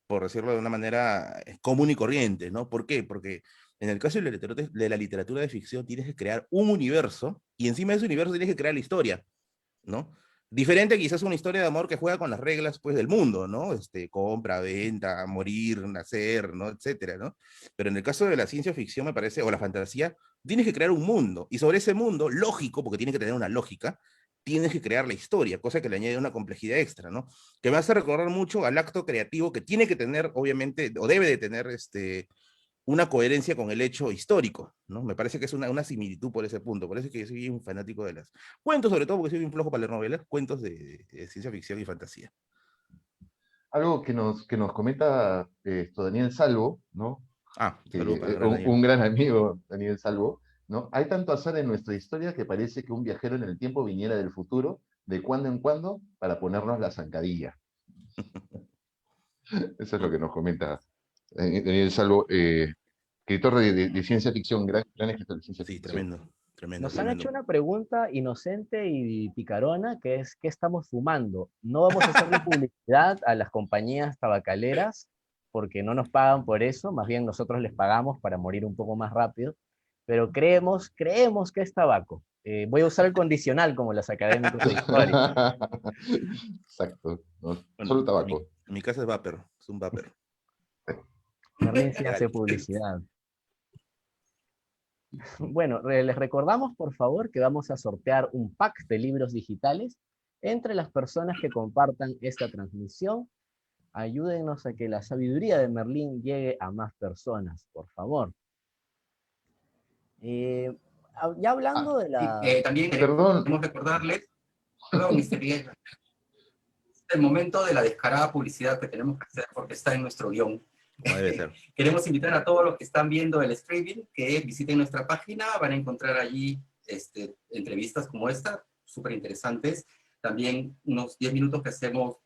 por decirlo de una manera común y corriente, ¿no? ¿Por qué? Porque en el caso de la literatura de ficción tienes que crear un universo y encima de ese universo tienes que crear la historia, ¿no? Diferente quizás una historia de amor que juega con las reglas pues del mundo, ¿no? Compra, venta, morir, nacer, ¿no? Etcétera, ¿no? Pero en el caso de la ciencia ficción me parece, o la fantasía, tienes que crear un mundo y sobre ese mundo, lógico, porque tiene que tener una lógica, tienes que crear la historia, cosa que le añade una complejidad extra, ¿no? Que me hace recordar mucho al acto creativo que tiene que tener, obviamente, o debe de tener una coherencia con el hecho histórico, ¿no? Me parece que es una similitud por ese punto, por eso es que yo soy un fanático de las cuentos, sobre todo porque soy un flojo para leer novelas, cuentos de ciencia ficción y fantasía. Algo que nos comenta Daniel Salvo, ¿no? Ah, saludo para el gran Daniel. Un gran amigo, Daniel Salvo, ¿no? Hay tanto azar en nuestra historia que parece que un viajero en el tiempo viniera del futuro, de cuando en cuando, para ponernos la zancadilla. Eso es lo que nos comenta Daniel Salvo, escritor de ciencia ficción, gran escritor de ciencia Sí, ficción. Nos han hecho tremendo. una pregunta inocente y picarona, que es, ¿qué estamos fumando? No vamos a hacerle publicidad a las compañías tabacaleras, porque no nos pagan por eso, más bien nosotros les pagamos para morir un poco más rápido, pero creemos que es tabaco. Voy a usar el condicional como los académicos de historia. Exacto, ¿no? Bueno, Solo tabaco. en mi casa es vapor, es un vapor. Merlín sí hace Legal. publicidad. Bueno, les recordamos, por favor, que vamos a sortear un pack de libros digitales entre las personas que compartan esta transmisión. Ayúdenos a que la sabiduría de Merlín llegue a más personas, por favor. Ya hablando de la... También Perdón, queremos recordarles, perdón, Mr. Miguel, el momento de la descarada publicidad que tenemos que hacer porque está en nuestro guión. Como debe ser. Queremos invitar a todos los que están viendo el streaming que visiten nuestra página, van a encontrar allí entrevistas como esta, súper interesantes. También unos 10 minutos que hacemos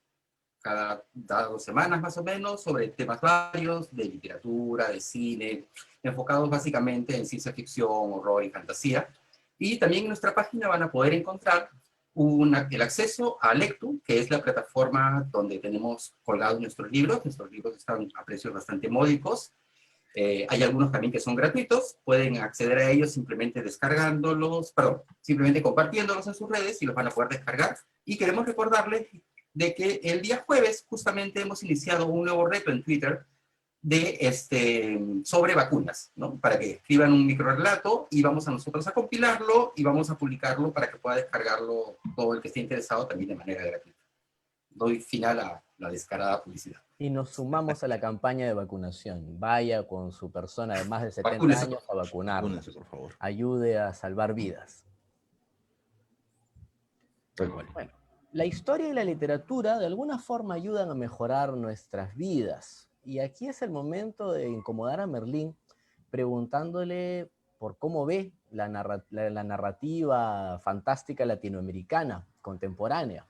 cada 2 semanas más o menos sobre temas varios, de literatura, de cine, enfocados básicamente en ciencia ficción, horror y fantasía. Y también en nuestra página van a poder encontrar el acceso a Lectu, que es la plataforma donde tenemos colgados nuestros libros. Nuestros libros están a precios bastante módicos. Hay algunos también que son gratuitos. Pueden acceder a ellos simplemente descargándolos, perdón, simplemente compartiéndolos en sus redes y los van a poder descargar. Y queremos recordarles de que el día jueves justamente hemos iniciado un nuevo reto en Twitter sobre vacunas, ¿no? Para que escriban un microrelato y vamos a nosotros a compilarlo y vamos a publicarlo para que pueda descargarlo todo el que esté interesado también de manera gratuita. Doy final a la descarada publicidad. Y nos sumamos a la campaña de vacunación. Vaya con su persona de más de 70 Vacúnese. años a vacunarnos. Vacúnense, por favor. Ayude a salvar vidas. tal cual. Bueno, la historia y la literatura de alguna forma ayudan a mejorar nuestras vidas. Y aquí es el momento de incomodar a Merlín preguntándole por cómo ve la narrativa fantástica latinoamericana contemporánea.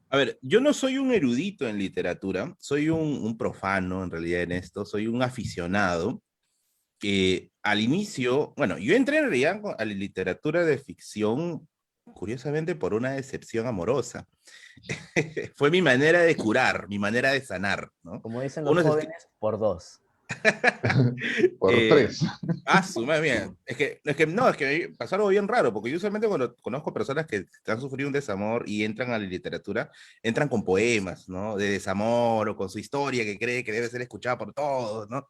A ver, yo no soy un erudito en literatura, soy un profano en realidad en esto, soy un aficionado que al inicio, bueno, yo entré en realidad a la literatura de ficción, curiosamente por una decepción amorosa. Fue mi manera de curar, mi manera de sanar, ¿no? Como dicen los jóvenes, por 2. Por 3. Su madre mía. Es que me pasó algo bien raro, porque yo usualmente cuando conozco personas que han sufrido un desamor y entran a la literatura, entran con poemas, ¿no? De desamor o con su historia que cree que debe ser escuchada por todos, ¿no?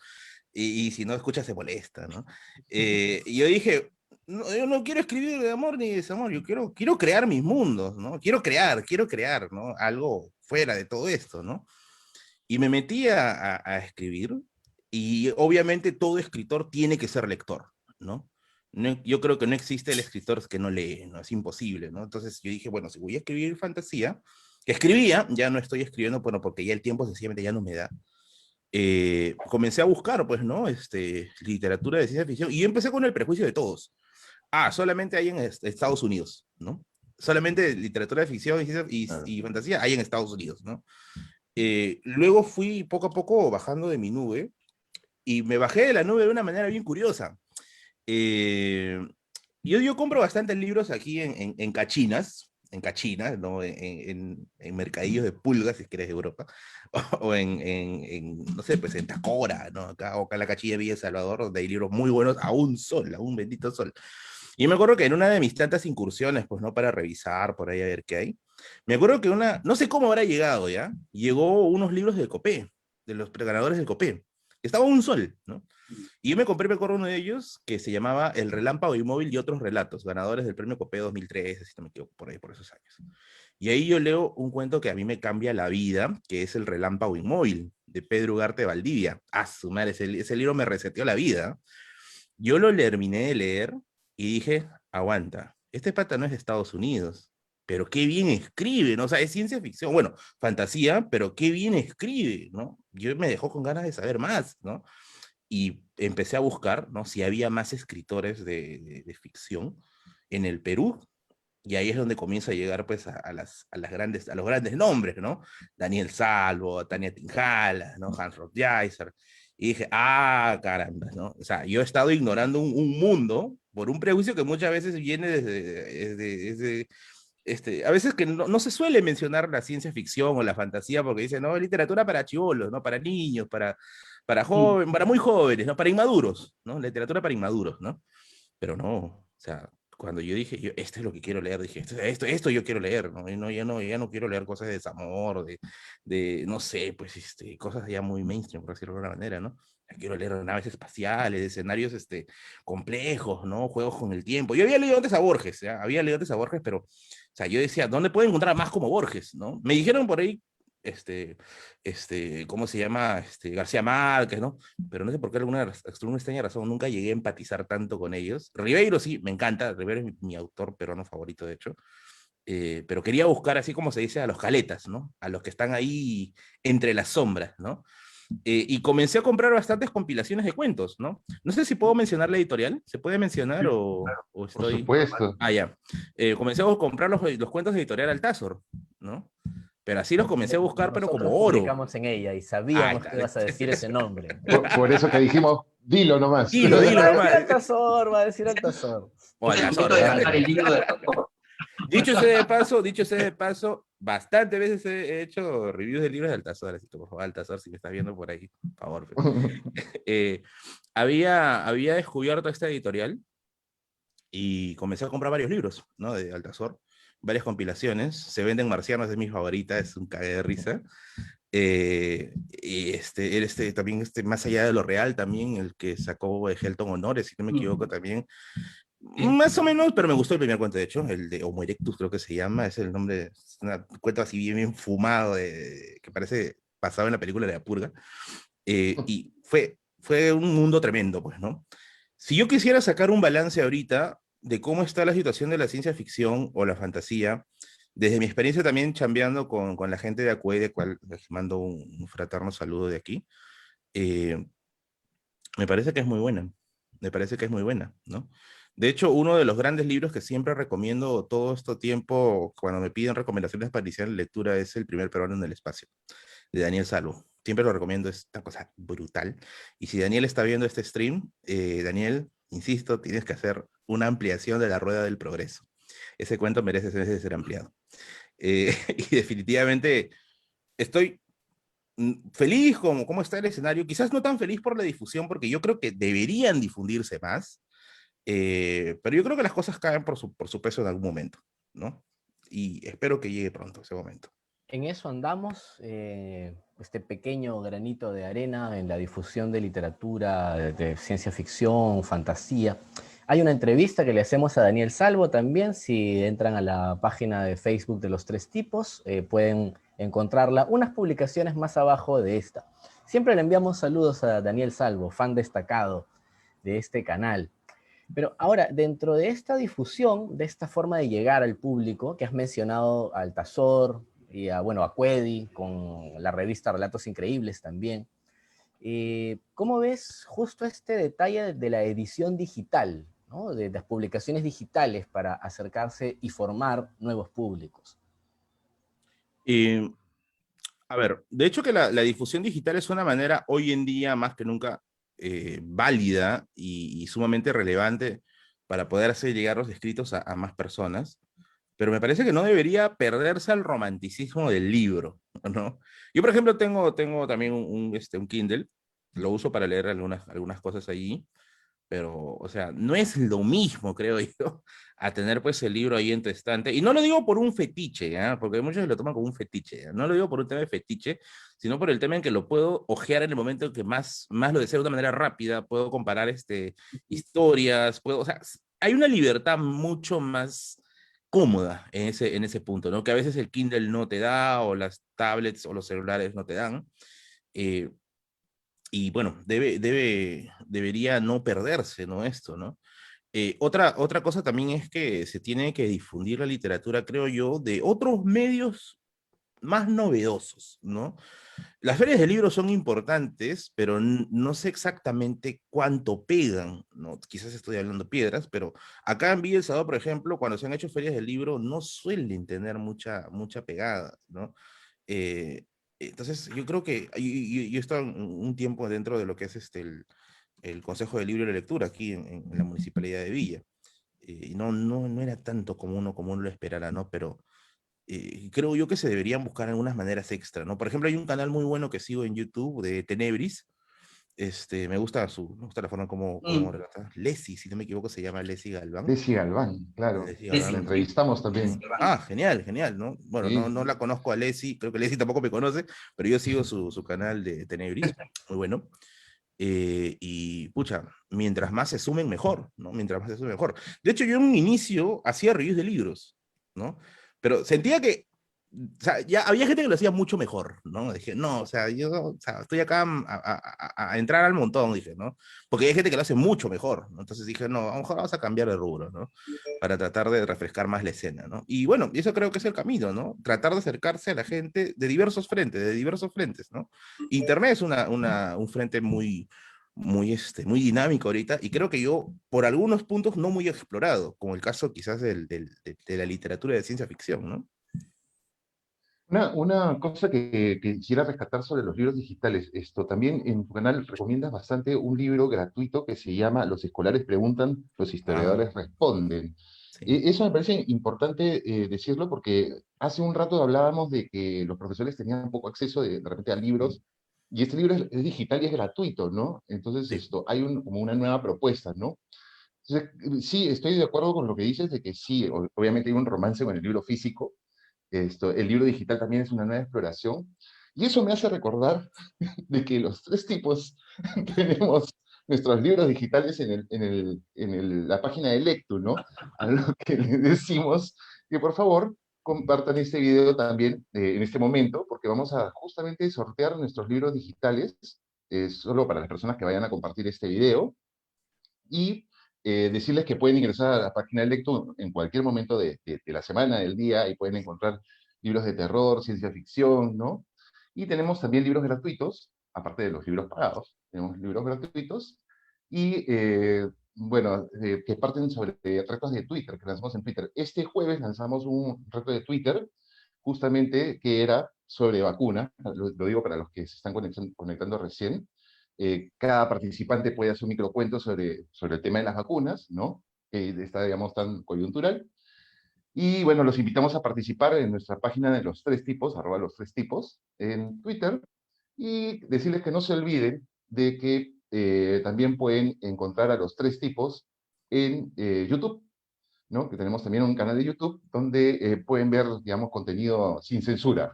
Y si no escucha se molesta, ¿no? Y yo dije, no, yo no quiero escribir de amor ni de desamor, yo quiero crear mis mundos, ¿no? Quiero crear, ¿no? Algo fuera de todo esto, ¿no? Y me metí a escribir, y obviamente todo escritor tiene que ser lector, ¿no? Yo creo que no existe el escritor que no lee, ¿no? Es imposible, ¿no? Entonces yo dije, bueno, si voy a escribir fantasía, que escribía, ya no estoy escribiendo, bueno, porque ya el tiempo sencillamente ya no me da. Comencé a buscar, pues, ¿no? Literatura de ciencia ficción, y yo empecé con el prejuicio de todos. Solamente hay en Estados Unidos, ¿no? Solamente literatura de ficción y fantasía hay en Estados Unidos, ¿no? Luego fui poco a poco bajando de mi nube, y me bajé de la nube de una manera bien curiosa. Yo compro bastantes libros aquí en Cachinas, ¿no? En mercadillos de pulgas, si quieres, de Europa, o no sé, pues en Tacora, ¿no? Acá en la Cachilla de Villa Salvador, donde hay libros muy buenos a un sol, a un bendito sol. Y me acuerdo que en una de mis tantas incursiones, pues, ¿no? Para revisar por ahí a ver qué hay, me acuerdo que no sé cómo habrá llegado, ¿ya? Llegó unos libros del Copé, de los ganadores del Copé. Estaba a un sol, ¿no? Y yo me acuerdo uno de ellos que se llamaba El Relámpago Inmóvil y otros relatos, ganadores del premio Copé 2003, si no me equivoco, por ahí, por esos años. Y ahí yo leo un cuento que a mí me cambia la vida, que es El Relámpago Inmóvil, de Pedro Ugarte Valdivia. Su madre, ese libro me reseteó la vida. Yo lo terminé de leer y dije, aguanta, este pata no es de Estados Unidos, pero qué bien escribe, ¿no? O sea, es ciencia ficción, bueno, fantasía, pero qué bien escribe, ¿no? Yo me dejó con ganas de saber más, ¿no? Y empecé a buscar, ¿no? Si había más escritores de ficción en el Perú, y ahí es donde comienza a llegar, pues, a los grandes nombres, ¿no? Daniel Salvo, Tania Tinjala, ¿no? Hans Rothjaiser. Y dije, caramba, ¿no? O sea, yo he estado ignorando un mundo por un prejuicio que muchas veces viene desde a veces que no se suele mencionar la ciencia ficción o la fantasía porque dicen, no, literatura para chibolos, ¿no? Para niños, para muy jóvenes, ¿no? Para inmaduros, ¿no? Literatura para inmaduros, ¿no? Pero no, o sea, cuando yo dije, esto es lo que quiero leer, dije, esto yo quiero leer, ¿no? Y no, ya no quiero leer cosas de desamor, no sé, pues, cosas ya muy mainstream, por decirlo de alguna manera, ¿no? Quiero leer naves espaciales, escenarios, complejos, ¿no? Juegos con el tiempo. Yo había leído antes a Borges, ¿ya? Había leído antes a Borges, pero, o sea, yo decía, ¿dónde puedo encontrar más como Borges, no? Me dijeron por ahí ¿cómo se llama? García Márquez, ¿no? Pero no sé por qué alguna extraña razón nunca llegué a empatizar tanto con ellos. Ribeiro sí, me encanta, Ribeiro es mi autor peruano favorito, de hecho. Pero quería buscar, así como se dice, a los caletas, ¿no? A los que están ahí entre las sombras, ¿no? Y comencé a comprar bastantes compilaciones de cuentos, ¿no? No sé si puedo mencionar la editorial, ¿se puede mencionar o Por estoy...? supuesto. Ah, ya. Comencé a comprar los cuentos de editorial Altazor, ¿no? Pero así los comencé a buscar, pero como Nosotros oro. publicamos en ella y Ahí sabíamos está. que ibas a decir ese nombre. Por eso que dijimos, dilo nomás. Dilo Va a decir nomás. Altazor, va a decir Altazor. O Es el Altazor, momento de ¿verdad? cantar el libro del pastor. Dicho sea de paso, bastantes veces he hecho reviews de libros de Altazor, así que por favor, Altazor, si me estás viendo por ahí, por favor. Eh, había descubierto esta editorial y comencé a comprar varios libros, ¿no? De Altazor, varias compilaciones. Se venden marcianos, es mi favorita, es un cague de risa. Y también más allá de lo real, también el que sacó Helton Honores, si no me equivoco, también. Sí. Más o menos, pero me gustó el primer cuento, de hecho, el de Homo erectus creo que se llama, es el nombre, es un cuento así bien fumado, que parece basado en la película de La Purga, y fue un mundo tremendo, pues, ¿no? Si yo quisiera sacar un balance ahorita de cómo está la situación de la ciencia ficción o la fantasía, desde mi experiencia también chambeando con la gente de Acué, de cual les mando un fraterno saludo de aquí, eh, me parece que es muy buena, me parece que es muy buena, ¿no? De hecho, uno de los grandes libros que siempre recomiendo todo este tiempo, cuando me piden recomendaciones para iniciar la lectura, es El primer peruano en el espacio, de Daniel Salvo. Siempre lo recomiendo, es una cosa brutal. Y si Daniel está viendo este stream, Daniel, insisto, tienes que hacer una ampliación de la rueda del progreso. Ese cuento merece ser ampliado. Y definitivamente estoy feliz con cómo está el escenario, quizás no tan feliz por la difusión, porque yo creo que deberían difundirse más, pero yo creo que las cosas caen por su peso en algún momento, ¿no? Y espero que llegue pronto ese momento. En eso andamos, este pequeño granito de arena en la difusión de literatura, de ciencia ficción, fantasía. Hay una entrevista que le hacemos a Daniel Salvo también, si entran a la página de Facebook de Los Tres Tipos, pueden encontrarla, unas publicaciones más abajo de esta. Siempre le enviamos saludos a Daniel Salvo, fan destacado de este canal. Pero ahora, dentro de esta difusión, de esta forma de llegar al público, que has mencionado a Altazor y a Cuedi, con la revista Relatos Increíbles también, ¿cómo ves justo este detalle de la edición digital, ¿no? De las publicaciones digitales para acercarse y formar nuevos públicos? A ver, de hecho que la difusión digital es una manera hoy en día más que nunca válida y sumamente relevante para poder hacer llegar los escritos a más personas, pero me parece que no debería perderse el romanticismo del libro, ¿no? Yo, por ejemplo, tengo también un Kindle, lo uso para leer algunas cosas allí, pero, o sea, no es lo mismo, creo yo, a tener pues el libro ahí en tu estante. Y no lo digo por un fetiche, ¿eh? Porque muchos lo toman como un fetiche. ¿Eh? No lo digo por un tema de fetiche, sino por el tema en que lo puedo ojear en el momento en que más lo deseo de una manera rápida, puedo comparar historias, o sea, hay una libertad mucho más cómoda en ese punto, ¿no? Que a veces el Kindle no te da, o las tablets o los celulares no te dan. Eh, y bueno, debería no perderse, ¿no? Esto, ¿no? Otra cosa también es que se tiene que difundir la literatura, creo yo, de otros medios más novedosos, ¿no? Las ferias de libros son importantes, pero no sé exactamente cuánto pegan, ¿no? Quizás estoy hablando piedras, pero acá en Villa El Salvador, por ejemplo, cuando se han hecho ferias de libro, no suelen tener mucha pegada, ¿no? Eh, entonces, yo creo que yo he estado un tiempo dentro de lo que es el Consejo de Libro y la Lectura aquí en la Municipalidad de Villa. Y no era tanto como uno lo esperara, ¿no? Pero creo yo que se deberían buscar algunas maneras extra, ¿no? Por ejemplo, hay un canal muy bueno que sigo en YouTube de Tenebris. Me gusta la forma como relata. Leslie, si no me equivoco, se llama Leslie Galván. Desi Galván, claro. Leslie La Galván. entrevistamos también. Ah, genial, ¿no? Bueno, Sí. no la conozco a Leslie, creo que Leslie tampoco me conoce, pero yo sigo su canal de Tenebris, muy bueno. Y pucha, mientras más se sumen, mejor, ¿no? Mientras más se sumen, mejor. De hecho, yo en un inicio hacía reviews de libros, ¿no? Pero sentía que o sea, ya había gente que lo hacía mucho mejor, ¿no? Dije, no, o sea, yo, o sea, estoy acá a entrar al montón, dije, ¿no? Porque hay gente que lo hace mucho mejor, ¿no? Entonces dije, no, a lo mejor vamos a cambiar de rubro, ¿no? Para tratar de refrescar más la escena, ¿no? Y bueno, eso creo que es el camino, ¿no? Tratar de acercarse a la gente de diversos frentes, ¿no? Internet es un frente muy dinámico ahorita, y creo que yo, por algunos puntos, no muy explorado, como el caso quizás de la literatura de ciencia ficción, ¿no? Una cosa que quisiera rescatar sobre los libros digitales, esto también en tu canal recomiendas bastante un libro gratuito que se llama Los escolares preguntan, los Ah, historiadores responden. sí, Eso me parece importante decirlo porque hace un rato hablábamos de que los profesores tenían poco acceso de repente a libros y este libro es digital y es gratuito, ¿no? Entonces sí. esto, hay como una nueva propuesta, ¿no? Entonces, sí, estoy de acuerdo con lo que dices de que sí, obviamente hay un romance con el libro físico, el libro digital también es una nueva exploración. Y eso me hace recordar de que los tres tipos tenemos nuestros libros digitales la página de Lectu, ¿no? A lo que le decimos que por favor compartan este video también en este momento, porque vamos a justamente sortear nuestros libros digitales, solo para las personas que vayan a compartir este video y decirles que pueden ingresar a la página de Lectu en cualquier momento de la semana, del día, y pueden encontrar libros de terror, ciencia ficción, ¿no? Y tenemos también libros gratuitos, aparte de los libros pagados, tenemos libros gratuitos, y bueno, que parten sobre retos de Twitter, que lanzamos en Twitter. Este jueves lanzamos un reto de Twitter, justamente que era sobre vacuna, lo digo para los que se están conectando recién, cada participante puede hacer un microcuento sobre el tema de las vacunas, ¿no? Que está, digamos, tan coyuntural. Y bueno, los invitamos a participar en nuestra página de los tres tipos, @los3tipos, en Twitter, y decirles que no se olviden de que también pueden encontrar a los tres tipos en YouTube, ¿no? Que tenemos también un canal de YouTube donde pueden ver, digamos, contenido sin censura.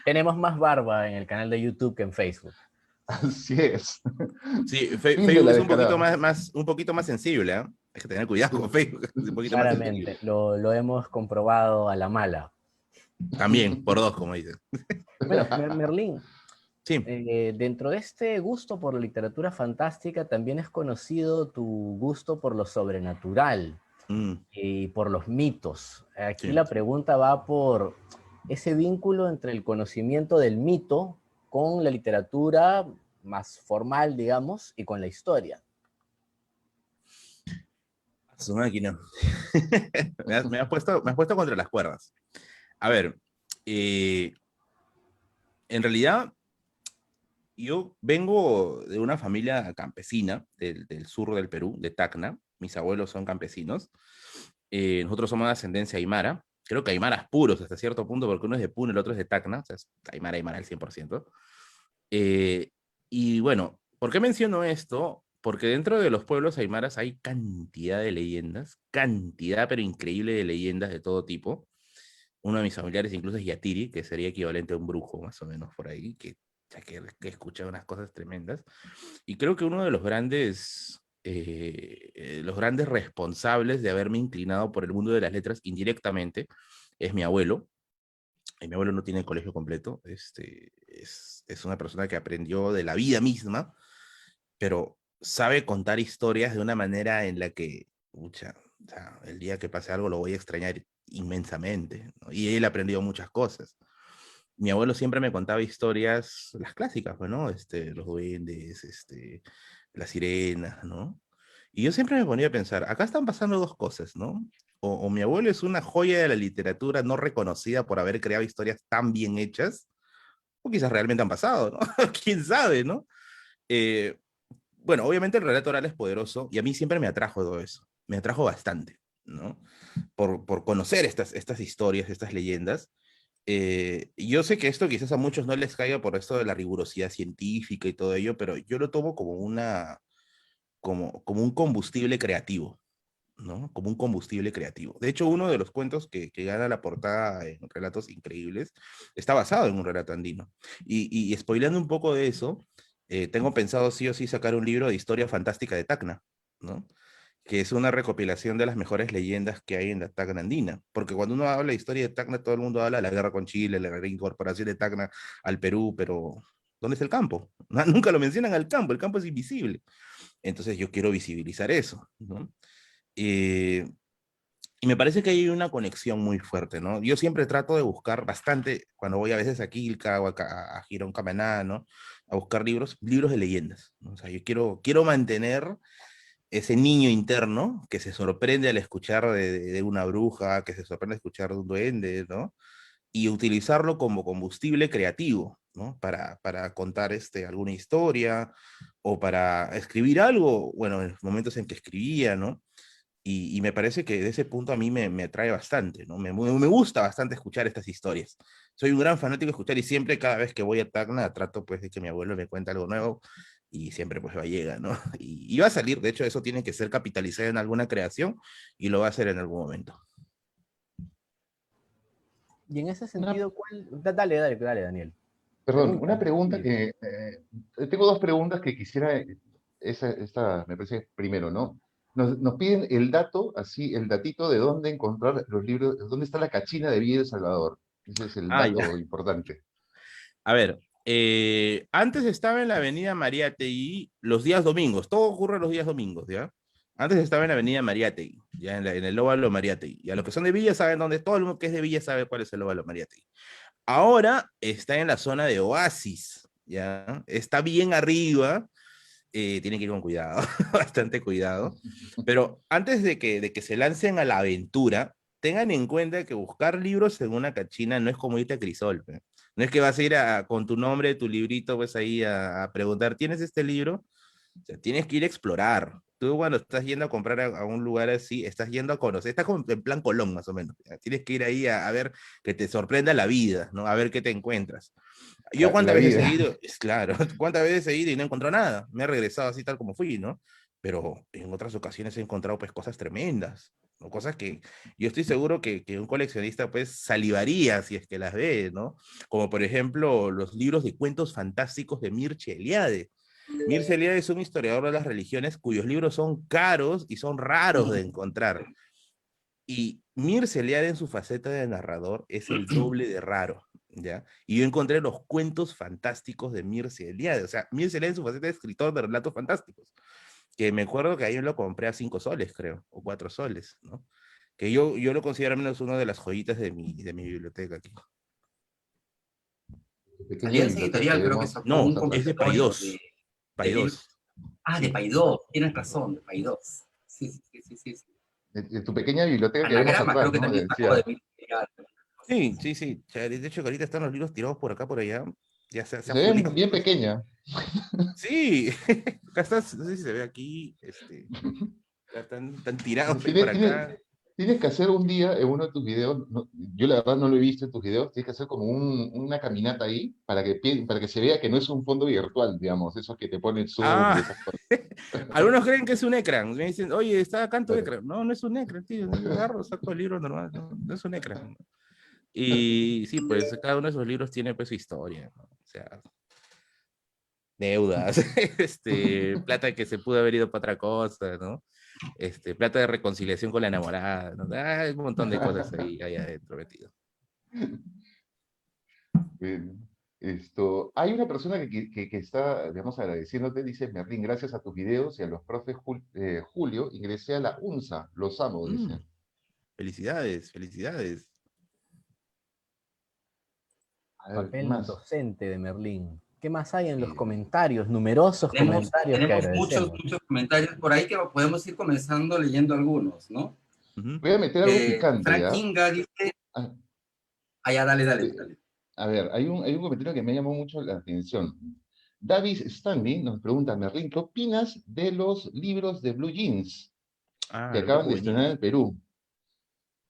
Tenemos más barba en el canal de YouTube que en Facebook. Así es. Sí, Fin de Facebook la es descarada. un poquito más sensible, ¿eh? Hay que tener cuidado con Facebook, es un poquito más sensible. Claramente, lo hemos comprobado a la mala. También, por dos, como dicen. Bueno, Merlín, Sí. dentro de este gusto por la literatura fantástica, también es conocido tu gusto por lo sobrenatural Mm, y por los mitos. Aquí sí. la pregunta va por ese vínculo entre el conocimiento del mito con la literatura más formal, digamos, y con la historia. Su máquina. Me has puesto contra las cuerdas. A ver, eh, en realidad, yo vengo de una familia campesina del sur del Perú, de Tacna. Mis abuelos son campesinos. Nosotros somos de ascendencia aymara. Creo que aymaras puros hasta cierto punto, porque uno es de Puno y el otro es de Tacna. O sea, es aymara al 100%. Eh, y bueno, ¿por qué menciono esto? Porque dentro de los pueblos aymaras hay cantidad de leyendas, cantidad pero increíble de leyendas de todo tipo. Uno de mis familiares incluso es Yatiri, que sería equivalente a un brujo, más o menos por ahí, que escucha unas cosas tremendas. Y creo que uno de los grandes responsables de haberme inclinado por el mundo de las letras indirectamente es mi abuelo. Y mi abuelo no tiene el colegio completo, es una persona que aprendió de la vida misma, pero sabe contar historias de una manera en la que, pucha, o sea, el día que pase algo lo voy a extrañar inmensamente, ¿no? Y él aprendió muchas cosas. Mi abuelo siempre me contaba historias, las clásicas, pues, ¿no? Los duendes, las sirenas, ¿no? Y yo siempre me ponía a pensar, acá están pasando dos cosas, ¿no? O mi abuelo es una joya de la literatura no reconocida por haber creado historias tan bien hechas, o quizás realmente han pasado, ¿no? ¿Quién sabe, ¿no? Eh, bueno, obviamente el relato oral es poderoso y a mí siempre me atrajo todo eso, me atrajo bastante, ¿no? Por conocer estas historias, estas leyendas. Yo sé que esto quizás a muchos no les caiga por esto de la rigurosidad científica y todo ello, pero yo lo tomo como un combustible creativo, ¿no? Como un combustible creativo. De hecho, uno de los cuentos que gana la portada en Relatos Increíbles está basado en un relato andino. Y spoileando un poco de eso, tengo pensado sí o sí sacar un libro de historia fantástica de Tacna, ¿no? que es una recopilación de las mejores leyendas que hay en la Tacna andina. Porque cuando uno habla de historia de Tacna, todo el mundo habla de la guerra con Chile, la reincorporación de Tacna al Perú, pero ¿dónde está el campo? Nunca lo mencionan al campo, el campo es invisible. Entonces yo quiero visibilizar eso, ¿no? Y me parece que hay una conexión muy fuerte, ¿no? Yo siempre trato de buscar bastante, cuando voy a veces a Quilca o a Girón Camaná, ¿no? A buscar libros de leyendas, ¿no? O sea, yo quiero mantener ese niño interno que se sorprende al escuchar de una bruja, que se sorprende al escuchar de un duende, ¿no? Y utilizarlo como combustible creativo, ¿no? Para contar alguna historia o para escribir algo, bueno, en los momentos en que escribía, ¿no? Y me parece que de ese punto a mí me atrae bastante, ¿no? Me gusta bastante escuchar estas historias. Soy un gran fanático de escuchar y siempre, cada vez que voy a Tacna, trato pues de que mi abuelo me cuente algo nuevo y siempre pues va llega, ¿no? Y va a salir, de hecho eso tiene que ser capitalizado en alguna creación y lo va a hacer en algún momento. Y en ese Una, sentido, Dale, dale, dale, Daniel. perdón, una pregunta Sí. que... tengo dos preguntas que quisiera... esta me parece primero, ¿no? Nos piden el dato, así, el datito de dónde encontrar los libros, dónde está la cachina de Villa de Salvador. Ese es el Ah, ya. dato importante. A ver, antes estaba en la avenida Mariátegui los días domingos, todo ocurre los días domingos, ¿ya? Antes estaba en la avenida Mariátegui, ya en el óvalo Mariátegui. Ya los que son de Villa saben dónde, todo el mundo que es de Villa sabe cuál es el óvalo Mariátegui. Ahora está en la zona de Oasis, ¿ya? Está bien arriba, tienen que ir con cuidado, bastante cuidado. Pero antes de que se lancen a la aventura, tengan en cuenta que buscar libros en una cachina no es como irte a Crisol, ¿eh? No es que vas a ir con tu nombre, tu librito, pues ahí a preguntar, ¿tienes este libro? O sea, tienes que ir a explorar. Tú cuando estás yendo a comprar a un lugar así, estás yendo a conocer, estás como en plan Colón más o menos. ¿Ya? Tienes que ir ahí a ver que te sorprenda la vida, ¿no? A ver qué te encuentras. Yo La cuántas veces he vida. ido, es claro, cuántas veces he ido y no encontrado nada. Me he regresado así tal como fui, ¿no? Pero en otras ocasiones he encontrado pues cosas tremendas, ¿no? Cosas que yo estoy seguro que un coleccionista pues salivaría si es que las ve, ¿no? Como por ejemplo los libros de cuentos fantásticos de Mircea Eliade. Mircea Eliade es un historiador de las religiones cuyos libros son caros y son raros de encontrar. Y Mircea Eliade en su faceta de narrador es el doble de raro, ¿ya? Y yo encontré los cuentos fantásticos de Mircea Eliade. O sea, Mircea Eliade en su faceta de escritor de relatos fantásticos, que me acuerdo que ahí lo compré a 5 soles, creo, o 4 soles, ¿no? Que yo lo considero al menos una de las joyitas de mi biblioteca aquí. Pequeña Alianza biblioteca Editorial que creo que vemos, sacó No, un vamos atrás. es de compilatorio Paidós. de libros. Paidós, Ah, de sí. Paidós, tienes razón, de Paidós. Sí, sí, sí, sí, sí, sí. De tu pequeña biblioteca que vemos Anagrama atrás, creo que ¿no? también sacó Decía. de Editorial. Sí, sí, sí. O sea, de hecho, que ahorita están los libros tirados por acá, por allá. Ya se ha Se ve fuleado. bien pequeña. Sí, acá está, no sé si se ve aquí, están tirados pues, Tienes, por tienes, acá. tienes que hacer un día en uno de tus videos, yo la verdad no lo he visto en tus videos, tienes que hacer como una caminata ahí para que se vea que no es un fondo virtual, digamos, esos que te ponen zoom y Ah, esas cosas. algunos creen que es un ecran. Me dicen, oye, está acá en tu Claro. ecran. No, no es un ecran, tío. Yo agarro, saco el libro normal. No, no es un ecran. Y sí, pues cada uno de esos libros tiene pues su historia, ¿no? O sea, deudas, plata que se pudo haber ido para otra cosa, ¿no? Plata de reconciliación con la enamorada, ¿no? Hay un montón de cosas ahí adentro metido. Bien. Hay una persona que está, digamos, agradeciéndote, dice, Merlín, gracias a tus videos y a los profes Julio, ingresé a la UNSA, los amo, dice. Felicidades, felicidades. A ver, ¿qué Papel más? docente de Merlín. ¿Qué más hay en los Sí. comentarios? Numerosos comentarios que Tenemos muchos, agradecemos. muchos comentarios por ahí que podemos ir comenzando leyendo algunos, ¿no? Ujú. Voy a meter algo picante, Frank ¿ya? Kinga dice, Ah, ya, dale, dale, eh, dale. a ver, hay un comentario que me llamó mucho la atención. Davis Stanley nos pregunta, Merlín, ¿qué opinas de los libros de Blue Jeans Ah, que los libros acaban de estrenar en juveniles. el Perú?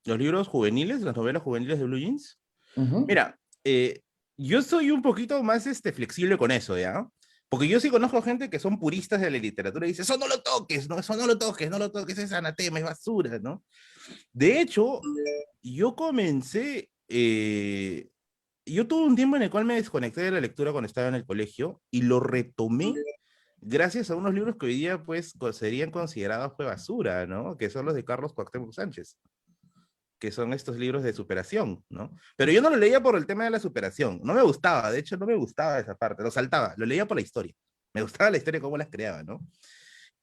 Los libros juveniles, las novelas juveniles de Blue Jeans. Ujú. Mira, yo soy un poquito más flexible con eso, ¿ya? Porque yo sí conozco gente que son puristas de la literatura y dice, eso no lo toques, ¿no? Eso no lo toques, no lo toques, es anatema, es basura, ¿no? De hecho, yo comencé, yo tuve un tiempo en el cual me desconecté de la lectura cuando estaba en el colegio y lo retomé gracias a unos libros que hoy día pues serían considerados pues basura, ¿no? Que son los de Carlos Cuauhtémoc Sánchez, que son estos libros de superación, ¿no? Pero yo no lo leía por el tema de la superación, no me gustaba, de hecho no me gustaba esa parte, lo saltaba, lo leía por la historia, me gustaba la historia, cómo las creaba, ¿no?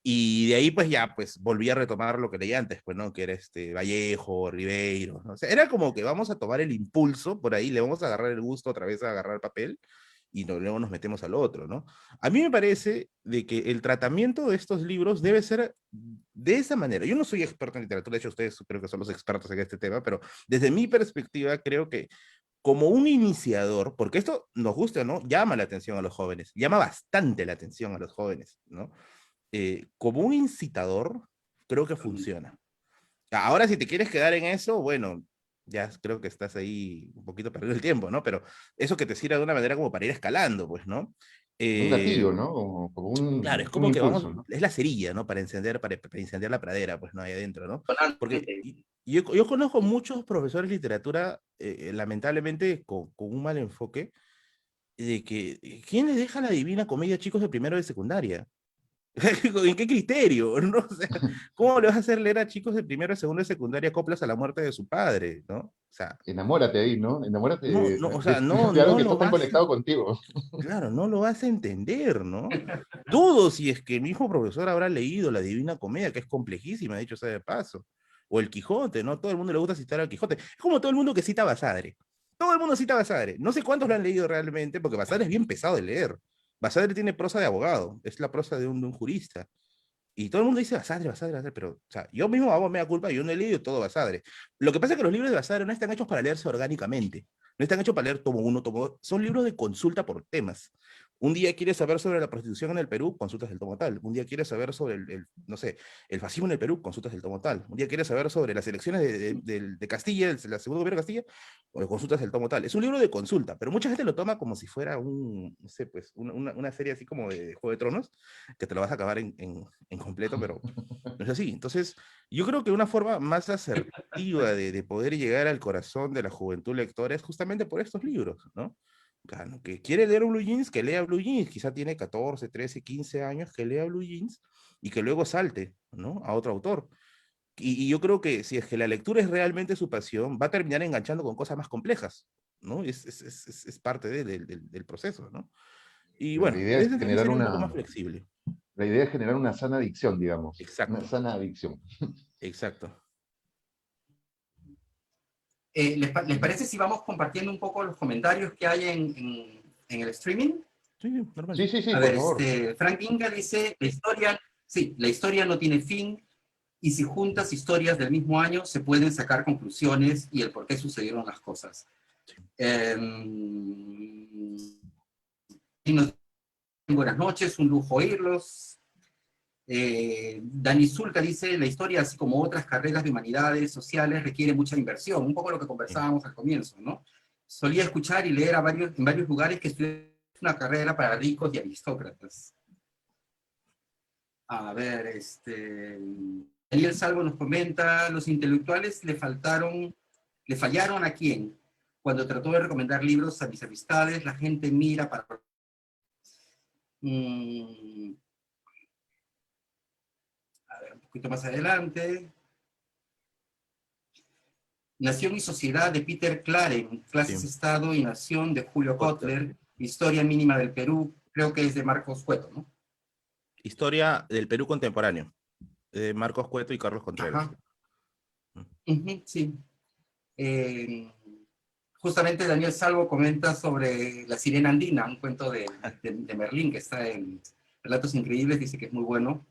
Y de ahí pues ya pues volví a retomar lo que leía antes, pues, ¿no? Que era Vallejo, Ribeiro, ¿no? O sea, era como que vamos a tomar el impulso por ahí, le vamos a agarrar el gusto otra vez a agarrar el papel, y luego nos metemos al otro, ¿no? A mí me parece de que el tratamiento de estos libros debe ser de esa manera. Yo no soy experto en literatura, de hecho ustedes creo que son los expertos en este tema, pero desde mi perspectiva creo que como un iniciador, porque esto nos gusta, ¿no? Llama la atención a los jóvenes, llama bastante la atención a los jóvenes, ¿no? Como un incitador, creo que funciona. Ahora, si te quieres quedar en eso, bueno, ya creo que estás ahí un poquito perdiendo el tiempo, ¿no? Pero eso que te sirva de una manera como para ir escalando, pues, ¿no? Un gatillo, ¿no? Como Claro, es un como que vamos, impulso, ¿no? es la cerilla, ¿no? Para incendiar la pradera, pues, ¿no? Ahí adentro, ¿no? Porque Totalmente. yo conozco muchos profesores de literatura, lamentablemente, con un mal enfoque, de que, ¿quién les deja la Divina Comedia a chicos de primero de secundaria? ¿En qué criterio? ¿No? O sea, ¿cómo le vas a hacer leer a chicos de primero, segundo de secundaria coplas a la muerte de su padre? ¿No? O sea, Enamórate ahí, ¿no? Enamórate no, de, no, o sea, no, de algo no que lo está tan vas, conectado contigo. claro, no lo vas a entender, ¿no? Dudo si es que mi hijo profesor habrá leído la Divina Comedia, que es complejísima, de hecho sea de paso, o el Quijote, ¿no? Todo el mundo le gusta citar al Quijote. Es como todo el mundo que cita a Basadre. Todo el mundo cita a Basadre. No sé cuántos lo han leído realmente, porque Basadre es bien pesado de leer. Basadre tiene prosa de abogado, es la prosa de un jurista. Y todo el mundo dice Basadre, Basadre, Basadre, pero, o sea, yo mismo hago mea culpa, yo no he leído todo Basadre. Lo que pasa es que los libros de Basadre no están hechos para leerse orgánicamente, no están hechos para leer tomo uno, tomo dos, son libros de consulta por temas. Un día quieres saber sobre la prostitución en el Perú, consultas el tomo tal. Un día quieres saber sobre no sé, el fascismo en el Perú, consultas el tomo tal. Un día quieres saber sobre las elecciones de Castilla, la segunda gobierno de Castilla, o consultas el tomo tal. Es un libro de consulta, pero mucha gente lo toma como si fuera no sé, pues, una serie así como de Juego de Tronos, que te lo vas a acabar en completo, pero no es así. Entonces, yo creo que una forma más asertiva de poder llegar al corazón de la juventud lectora es justamente por estos libros, ¿no? Claro, que quiere leer Blue Jeans, que lea Blue Jeans, quizá tiene 14, 13, 15 años, que lea Blue Jeans y que luego salte, ¿no? A otro autor. Y yo creo que si es que la lectura es realmente su pasión, va a terminar enganchando con cosas más complejas, ¿no? Es parte del proceso, ¿no? Y La bueno, idea es ese generar sería un poco más flexible. la idea es generar una sana adicción, digamos. Una Exacto, sana adicción. exacto. ¿Les parece si vamos compartiendo un poco los comentarios que hay en el streaming? Sí, normal. Sí, sí, sí, A por ver, favor. Frank Inga dice, la historia no tiene fin, y si juntas historias del mismo año, se pueden sacar conclusiones y el por qué sucedieron las cosas. Y nos buenas noches, un lujo oírlos. Dani Zulca dice, la historia, así como otras carreras de humanidades sociales, requiere mucha inversión, un poco lo que Sí. conversábamos al comienzo, ¿no? Solía escuchar y leer en varios lugares que estudiar una carrera para ricos y aristócratas. A ver, Daniel Salvo nos comenta, los intelectuales le fallaron ¿a quién? Cuando trató de recomendar libros a mis amistades, la gente mira para... a ver, un poquito más adelante. Nación y Sociedad de Peter Claren, Clases, Sí. Estado y Nación de Julio Kotler. Kotler, Historia Mínima del Perú, creo que es de Marcos Cueto, ¿no? Historia del Perú contemporáneo, de Marcos Cueto y Carlos Contreras. Ajá. Sí. Justamente Daniel Salvo comenta sobre La Sirena Andina, un cuento de Merlín que está en Relatos Increíbles, dice que es muy bueno.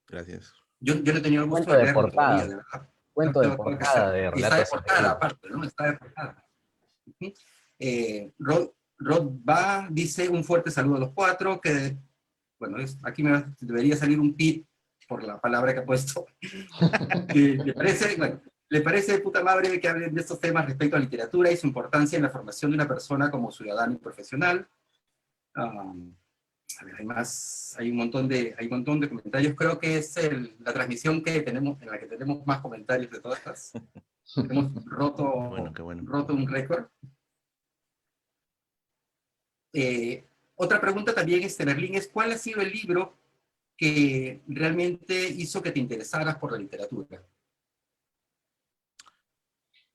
Gracias. Yo no he tenido el gusto Cuento de de leerlo todavía, portada. de verdad. Cuento de Tengo que portada hacerlo. de Y está de Relatos portada Increíbles. aparte, ¿no? Está de portada. Rod Ba dice un fuerte saludo a los cuatro, que, bueno, aquí me debería salir un pit por la palabra que ha puesto. ¿Le parece de puta madre que hablen de estos temas respecto a literatura y su importancia en la formación de una persona como ciudadano y profesional? A ver, hay un montón de comentarios. Creo que es la transmisión que tenemos, en la que tenemos más comentarios de todas. Hemos Qué bueno. roto un récord. Otra pregunta también, Merlín, es ¿cuál ha sido el libro que realmente hizo que te interesaras por la literatura?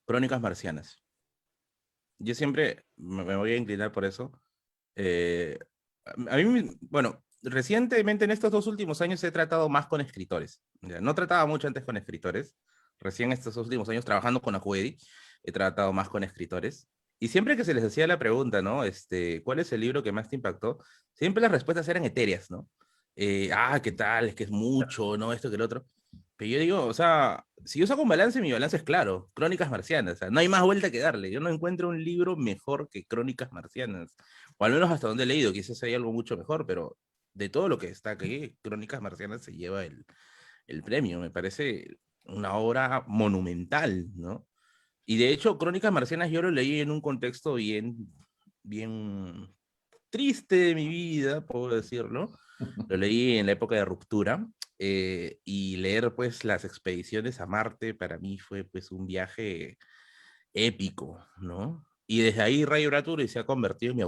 Crónicas Marcianas. Yo siempre me voy a inclinar por eso. Eh, a mí, bueno, recientemente en estos 2 últimos años he tratado más con escritores. Ya, no trataba mucho antes con escritores. Recién estos últimos años trabajando con Acuedi, he tratado más con escritores. Y siempre que se les hacía la pregunta, ¿no? ¿Cuál es el libro que más te impactó? Siempre las respuestas eran etéreas, ¿no? ¿Qué tal? Es que es mucho, ¿no? Esto que el otro. Pero yo digo, o sea, si yo saco un balance, mi balance es claro, Crónicas Marcianas, o sea, no hay más vuelta que darle. Yo no encuentro un libro mejor que Crónicas Marcianas, o al menos hasta donde he leído, quizás hay algo mucho mejor, pero de todo lo que está aquí, Crónicas Marcianas se lleva el premio, me parece una obra monumental, ¿no? Y de hecho, Crónicas Marcianas yo lo leí en un contexto bien triste de mi vida, puedo decirlo. Lo leí en la época de ruptura, y leer pues las expediciones a Marte para mí fue pues un viaje épico, ¿no? Y desde ahí Ray Bradbury se ha convertido en Uf,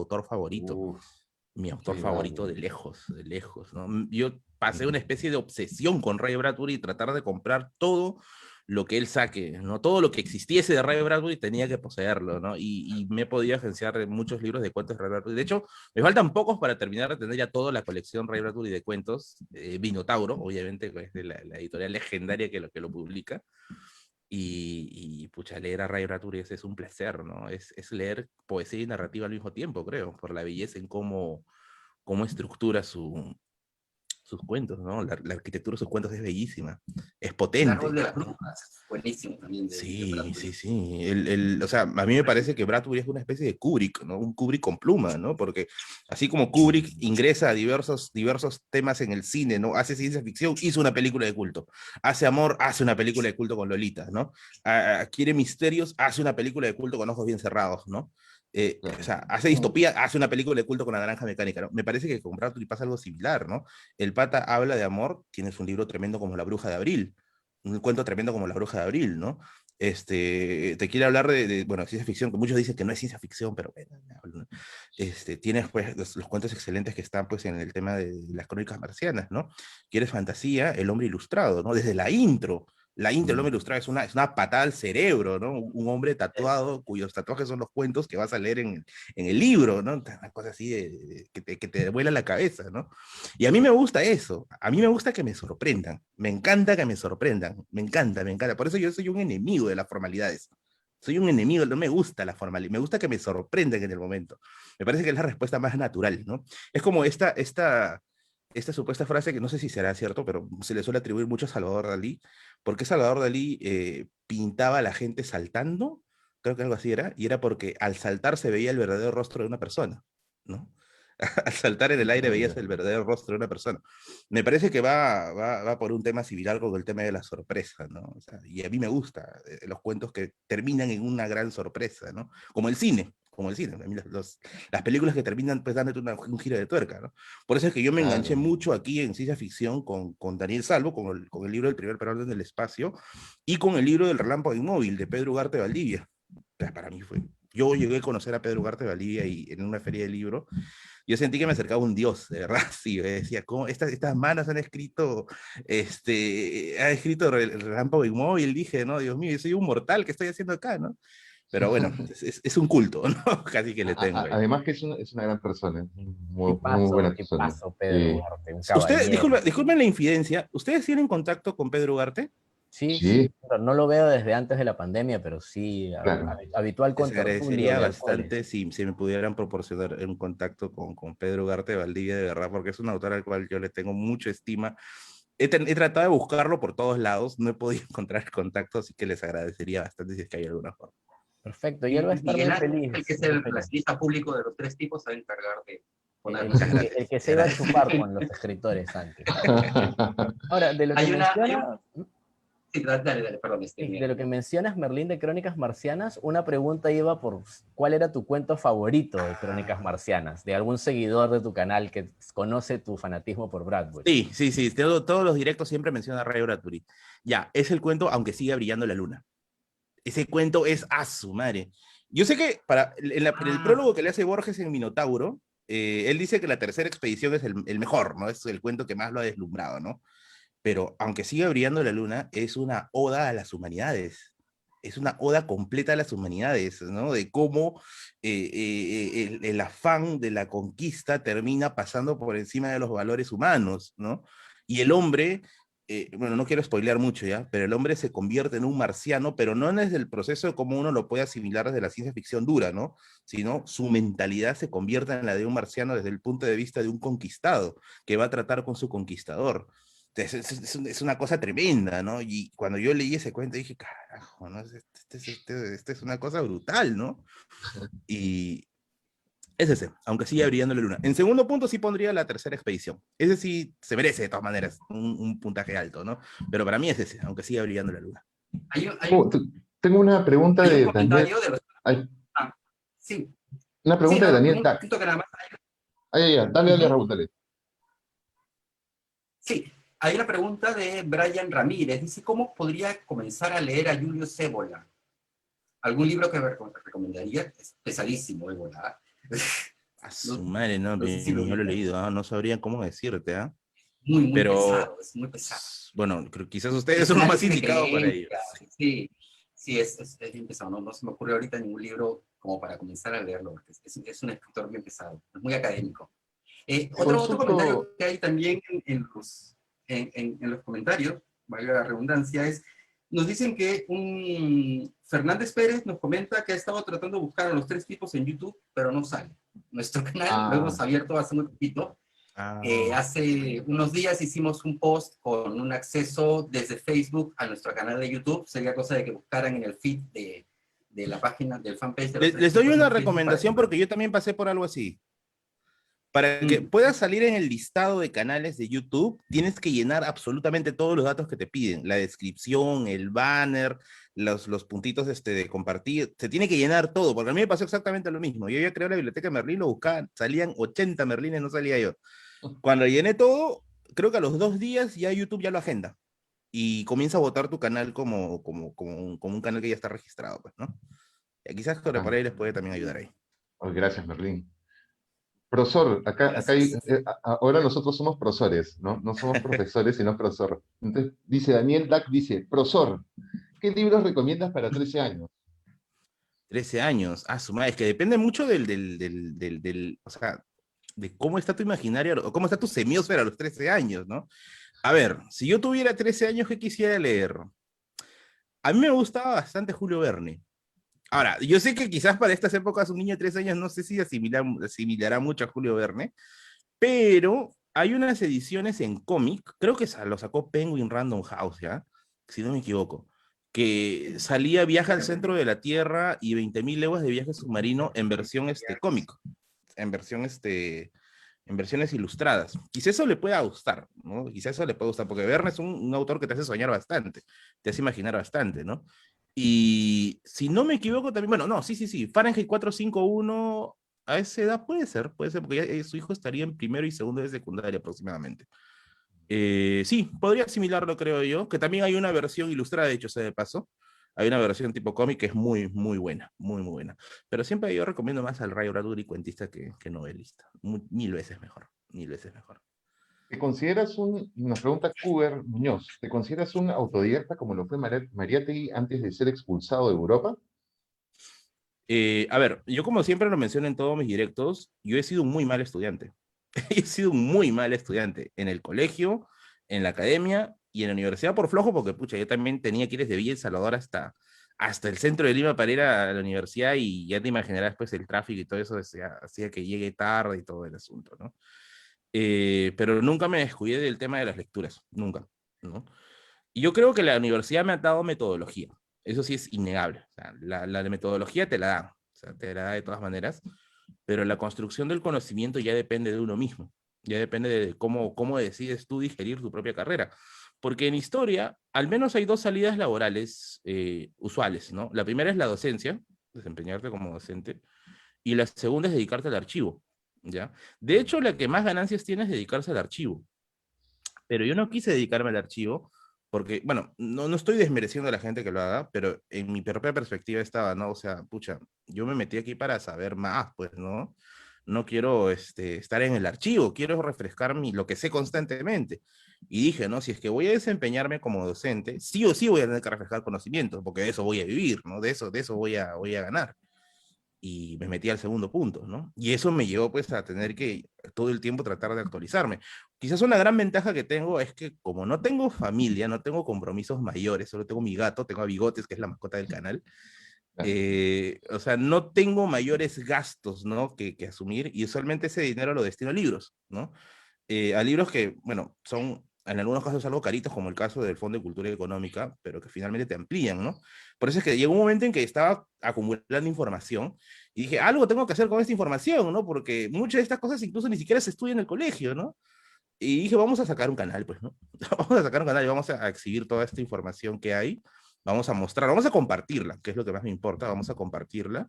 mi autor qué favorito grande. de lejos, ¿no? Yo pasé una especie de obsesión con Ray Bradbury y tratar de comprar todo lo que él saque, ¿no? Todo lo que existiese de Ray Bradbury tenía que poseerlo, ¿no? Y me he podido agenciar en muchos libros de cuentos de Ray Bradbury. De hecho, me faltan pocos para terminar de tener ya toda la colección Ray Bradbury de cuentos, Minotauro, obviamente, que es de la editorial legendaria que lo publica. Pucha, leer a Ray Bradbury es un placer, ¿no? Es leer poesía y narrativa al mismo tiempo, creo, por la belleza en cómo estructura sus cuentos, ¿no? La arquitectura de sus cuentos es bellísima, es El árbol potente. de las brujas es buenísimo también de Sí, Bradbury. sí, sí. O sea, a mí me parece que Bradbury es una especie de Kubrick, ¿no? Un Kubrick con pluma, ¿no? Porque así como Kubrick ingresa a diversos temas en el cine, ¿no? Hace ciencia ficción, hizo una película de culto. Hace amor, hace una película de culto con Lolita, ¿no? Quiere misterios, hace una película de culto con ojos bien cerrados, ¿no? O Claro. sea, hace distopía, hace una película de culto con la naranja mecánica, ¿no? Me parece que con Bradbury pasa algo similar, ¿no? El pata habla de amor, tienes un libro tremendo como La Bruja de Abril, un cuento tremendo como La Bruja de Abril, ¿no? Te quiere hablar bueno, ciencia ficción, que muchos dicen que no es ciencia ficción, pero bueno, ¿no? Tienes pues los cuentos excelentes que están pues en el tema de las crónicas marcianas, ¿no? Quieres fantasía, El hombre ilustrado, ¿no? Desde la intro del hombre ilustrado es una patada al cerebro, ¿no? Un hombre tatuado, cuyos tatuajes son los cuentos que vas a leer en el libro, ¿no? Una cosa así que te vuela la cabeza, ¿no? Y a mí me gusta eso, a mí me gusta que me sorprendan, me encanta que me sorprendan, me encanta, me encanta. Por eso yo soy un enemigo de las formalidades. Soy un enemigo, no me gusta la formalidad, me gusta que me sorprendan en el momento. Me parece que es la respuesta más natural, ¿no? Es como esta supuesta frase que no sé si será cierto, pero se le suele atribuir mucho a Salvador Dalí, porque Salvador Dalí pintaba a la gente saltando, creo que algo así era, y era porque al saltar se veía el verdadero rostro de una persona, ¿no? Al saltar en el aire Ah, veías ya. el verdadero rostro de una persona. Me parece que va por un tema similar con el tema de la sorpresa, ¿no? O sea, y a mí me gusta los cuentos que terminan en una gran sorpresa, ¿no? Como el cine. Como el cine, a mí las películas que terminan pues dándote un giro de tuerca, ¿no? Por eso es que yo me enganché Claro. mucho aquí en ciencia ficción con Daniel Salvo, con el libro del primer orden del espacio, y con el libro del relámpago inmóvil de Pedro Ugarte Valdivia. Para mí fue. Yo llegué a conocer a Pedro Ugarte Valdivia y en una feria de libro yo sentí que me acercaba un dios, de verdad, sí, yo decía, ¿cómo estas manos ha escrito el Relámpago Inmóvil? Dije, no, Dios mío, yo soy un mortal, ¿qué estoy haciendo acá, no? Pero bueno, es un culto, ¿no? Casi que le tengo ahí. Además que es una gran persona, muy, muy Tipazo, buena persona. tipazo Pedro Sí, Ugarte, un Ustedes, caballero. disculpen la infidencia, ¿ustedes tienen contacto con Pedro Ugarte? Sí, sí, sí, pero no lo veo desde antes de la pandemia, pero sí, claro. habitual Les contertulio agradecería de alcoholes. bastante si me pudieran proporcionar un contacto con Pedro Ugarte Valdivia, de verdad, porque es un autor al cual yo le tengo mucha estima. He tratado de buscarlo por todos lados, no he podido encontrar el contacto, así que les agradecería bastante si es que hay alguna forma. Perfecto, y él va a Y estar Miguel muy Ángel, que feliz, es muy el feliz. clasista público de los tres tipos, se va a encargar de ponerlo. Muchas El gracias. que se Muchas iba a gracias. chupar con los escritores antes. Ahora, de lo que Hay un... menciona, Sí, dale, perdón, sí, de Miguel. lo que mencionas, Merlín, de Crónicas Marcianas, una pregunta iba por ¿cuál era tu cuento favorito de Crónicas Marcianas? De algún seguidor de tu canal que conoce tu fanatismo por Bradbury. Sí, sí, sí, todos los directos siempre menciona a Ray Bradbury. Ya, es el cuento Aunque siga brillando la luna. Ese cuento es a su madre. Yo sé que en el prólogo que le hace Borges en Minotauro, él dice que la tercera expedición es el mejor, ¿no? Es el cuento que más lo ha deslumbrado, ¿no? Pero aunque siga brillando la luna, es una oda a las humanidades. Es una oda completa a las humanidades, ¿no? De cómo el afán de la conquista termina pasando por encima de los valores humanos, ¿no? Y el hombre, bueno, no quiero spoilear mucho ya, pero el hombre se convierte en un marciano, pero no desde el proceso de cómo uno lo puede asimilar desde la ciencia ficción dura, ¿no? Sino su mentalidad se convierte en la de un marciano desde el punto de vista de un conquistado, que va a tratar con su conquistador. Es una cosa tremenda, ¿no? Y cuando yo leí ese cuento dije, carajo, ¿no? Este es una cosa brutal, ¿no? Y es ese, aunque siga brillando la luna. En segundo punto sí pondría la tercera expedición. Ese sí se merece de todas maneras un puntaje alto, ¿no? Pero para mí es ese, aunque siga brillando la luna. Hay, un- hay Oh, un tengo una pregunta hay un de Daniel. comentario de los... Ay, Ah, sí, una sí, pregunta de no, un Daniel Dac. momentito que nada más. Ay, ay, ay, dale, dale, Ujú. Raúl, dale. Sí, hay una pregunta de Brian Ramírez. Dice, ¿cómo podría comenzar a leer a Julio Cébola? ¿Algún libro que me recomendaría? Es pesadísimo, Ébola. A su No, madre, no, no sé si lo ni yo lo he ubicas. leído, ¿ah? No sabría cómo decirte, ¿ah? Muy, muy Pero, pesado, es muy pesado. bueno, quizás ustedes Es son un los más análisis de indicados para ello. creencias. Sí, sí, es bien pesado. No, no se me ocurre ahorita ningún libro como para comenzar a leerlo, porque es un escritor bien pesado, es muy académico. Te Otro consulto, comentario que hay también en los comentarios, valga la redundancia, es, nos dicen que un Fernández Pérez nos comenta que ha estado tratando de buscar a los tres tipos en YouTube, pero no sale. Nuestro canal lo ah, hemos abierto hace muy poquito. Ah, Hace unos días hicimos un post con un acceso desde Facebook a nuestro canal de YouTube. Sería cosa de que buscaran en el feed de la página del fanpage de los tres les doy tipos una en Facebook para que recomendación porque yo también pasé por algo así. Para que mm, puedas salir en el listado de canales de YouTube, tienes que llenar absolutamente todos los datos que te piden. La descripción, el banner, los puntitos de compartir. Se tiene que llenar todo, porque a mí me pasó exactamente lo mismo. Yo ya creé la biblioteca de Merlín, lo buscaba, salían 80 Merlines, no salía yo. Cuando llené todo, creo que a los 2 días ya YouTube ya lo agenda. Y comienza a votar tu canal como un canal que ya está registrado, pues, ¿no? Y quizás por ah, ahí les puede también ayudar ahí. oh, gracias, Merlín. Profesor, acá hay, gracias. ahora nosotros somos profesores, ¿no? No somos profesores, sino profesor. Entonces, dice Daniel Dac, dice, profesor, ¿qué libros recomiendas para 13 años? 13 años, su madre, es que depende mucho o sea, de cómo está tu imaginario, o cómo está tu semiósfera a los 13 años, ¿no? A ver, si yo tuviera 13 años, ¿qué quisiera leer? A mí me gustaba bastante Julio Verne. Ahora, yo sé que quizás para estas épocas un niño de 13 años no sé si asimilará mucho a Julio Verne, pero hay unas ediciones en cómic, creo que lo sacó Penguin Random House, ¿ya? Si no me equivoco, que salía Viaje al centro de la Tierra y 20.000 leguas de viaje submarino en versión cómic, en versión en versiones ilustradas. Quizás eso le pueda gustar, ¿no? Quizás eso le pueda gustar, porque Verne es un autor que te hace soñar bastante, te hace imaginar bastante, ¿no? Y si no me equivoco también, bueno, no, sí, Fahrenheit 451 a esa edad puede ser, porque ya, su hijo estaría en primero y segundo de secundaria aproximadamente. Sí, podría asimilarlo, creo yo, que también hay una versión ilustrada, de hecho, sea de paso. Hay una versión tipo cómic que es muy, muy buena, muy, muy buena. Pero siempre yo recomiendo más al Ray Bradbury cuentista que novelista. Mil veces mejor, mil veces mejor. ¿Te consideras nos pregunta Cuber Muñoz, ¿te consideras un autodidacta como lo fue Mariátegui antes de ser expulsado de Europa? A ver, yo como siempre lo menciono en todos mis directos, yo he sido un muy mal estudiante. He sido un muy mal estudiante en el colegio, en la academia y en la universidad por flojo, porque pucha, yo también tenía que ir desde Villa El Salvador hasta el centro de Lima para ir a la universidad y ya te imaginarás pues el tráfico y todo eso hacía que llegue tarde y todo el asunto, ¿no? Pero nunca me descuidé del tema de las lecturas, nunca, ¿no? Y yo creo que la universidad me ha dado metodología, eso sí es innegable, o sea, la metodología te la da, o sea, te la da de todas maneras, pero la construcción del conocimiento ya depende de uno mismo, ya depende de cómo decides tú digerir tu propia carrera. Porque en historia, al menos hay dos salidas laborales usuales, ¿no? La primera es la docencia, desempeñarte como docente, y la segunda es dedicarte al archivo, ¿ya? De hecho, la que más ganancias tiene es dedicarse al archivo, pero yo no quise dedicarme al archivo porque, bueno, no estoy desmereciendo a la gente que lo haga, pero en mi propia perspectiva estaba, ¿no? O sea, pucha, yo me metí aquí para saber más, pues, ¿no? no quiero estar en el archivo, quiero refrescar lo que sé constantemente. Y dije, ¿no? Si es que voy a desempeñarme como docente, sí o sí voy a tener que refrescar conocimientos, porque de eso voy a vivir, ¿no? De eso voy a ganar. Y me metí al segundo punto, ¿no? Y eso me llevó pues a tener que todo el tiempo tratar de actualizarme. Quizás una gran ventaja que tengo es que como no tengo familia, no tengo compromisos mayores, solo tengo mi gato, tengo a Bigotes, que es la mascota del canal, o sea, no tengo mayores gastos, ¿no? que asumir y usualmente ese dinero lo destino a libros, ¿no? A libros que, bueno, son en algunos casos algo caritos, como el caso del Fondo de Cultura Económica, pero que finalmente te amplían, ¿no? Por eso es que llegó un momento en que estaba acumulando información y dije, algo tengo que hacer con esta información, ¿no? Porque muchas de estas cosas incluso ni siquiera se estudian en el colegio, ¿no? Y dije, vamos a sacar un canal, pues, ¿no? Vamos a sacar un canal y vamos a exhibir toda esta información que hay, vamos a mostrar, vamos a compartirla, que es lo que más me importa, vamos a compartirla,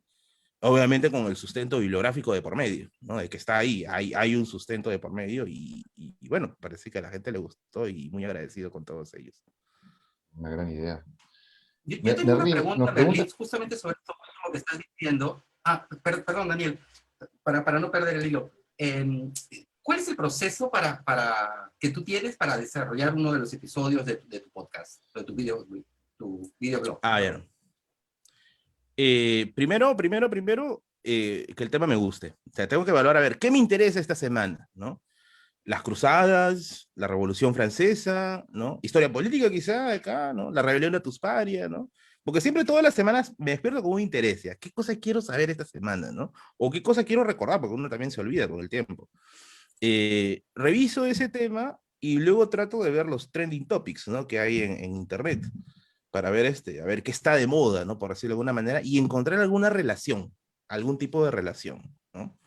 obviamente con el sustento bibliográfico de por medio, ¿no? De que está ahí, hay un sustento de por medio y bueno, parece que a la gente le gustó y muy agradecido con todos ellos. Una gran idea. Yo tengo una Merlin, nos pregunta, pregunta... Merlin, justamente sobre esto lo que estás diciendo. Perdón, Daniel, para no perder el hilo. ¿Cuál es el proceso que tú tienes para desarrollar uno de los episodios de tu podcast, de tu videoblog? Bien. Primero, que el tema me guste. O sea, tengo que evaluar a ver qué me interesa esta semana, ¿no? Las cruzadas, la Revolución Francesa, ¿no? Historia política quizá acá, ¿no? La rebelión de Tusparia, ¿no? Porque siempre todas las semanas me despierto con un interés, ¿ya? ¿Qué cosa quiero saber esta semana, ¿no? O qué cosa quiero recordar, porque uno también se olvida con el tiempo. Reviso ese tema y luego trato de ver los trending topics, ¿no? Que hay en internet para ver a ver qué está de moda, ¿no? Por decirlo de alguna manera, y encontrar alguna relación, algún tipo de relación, ¿no?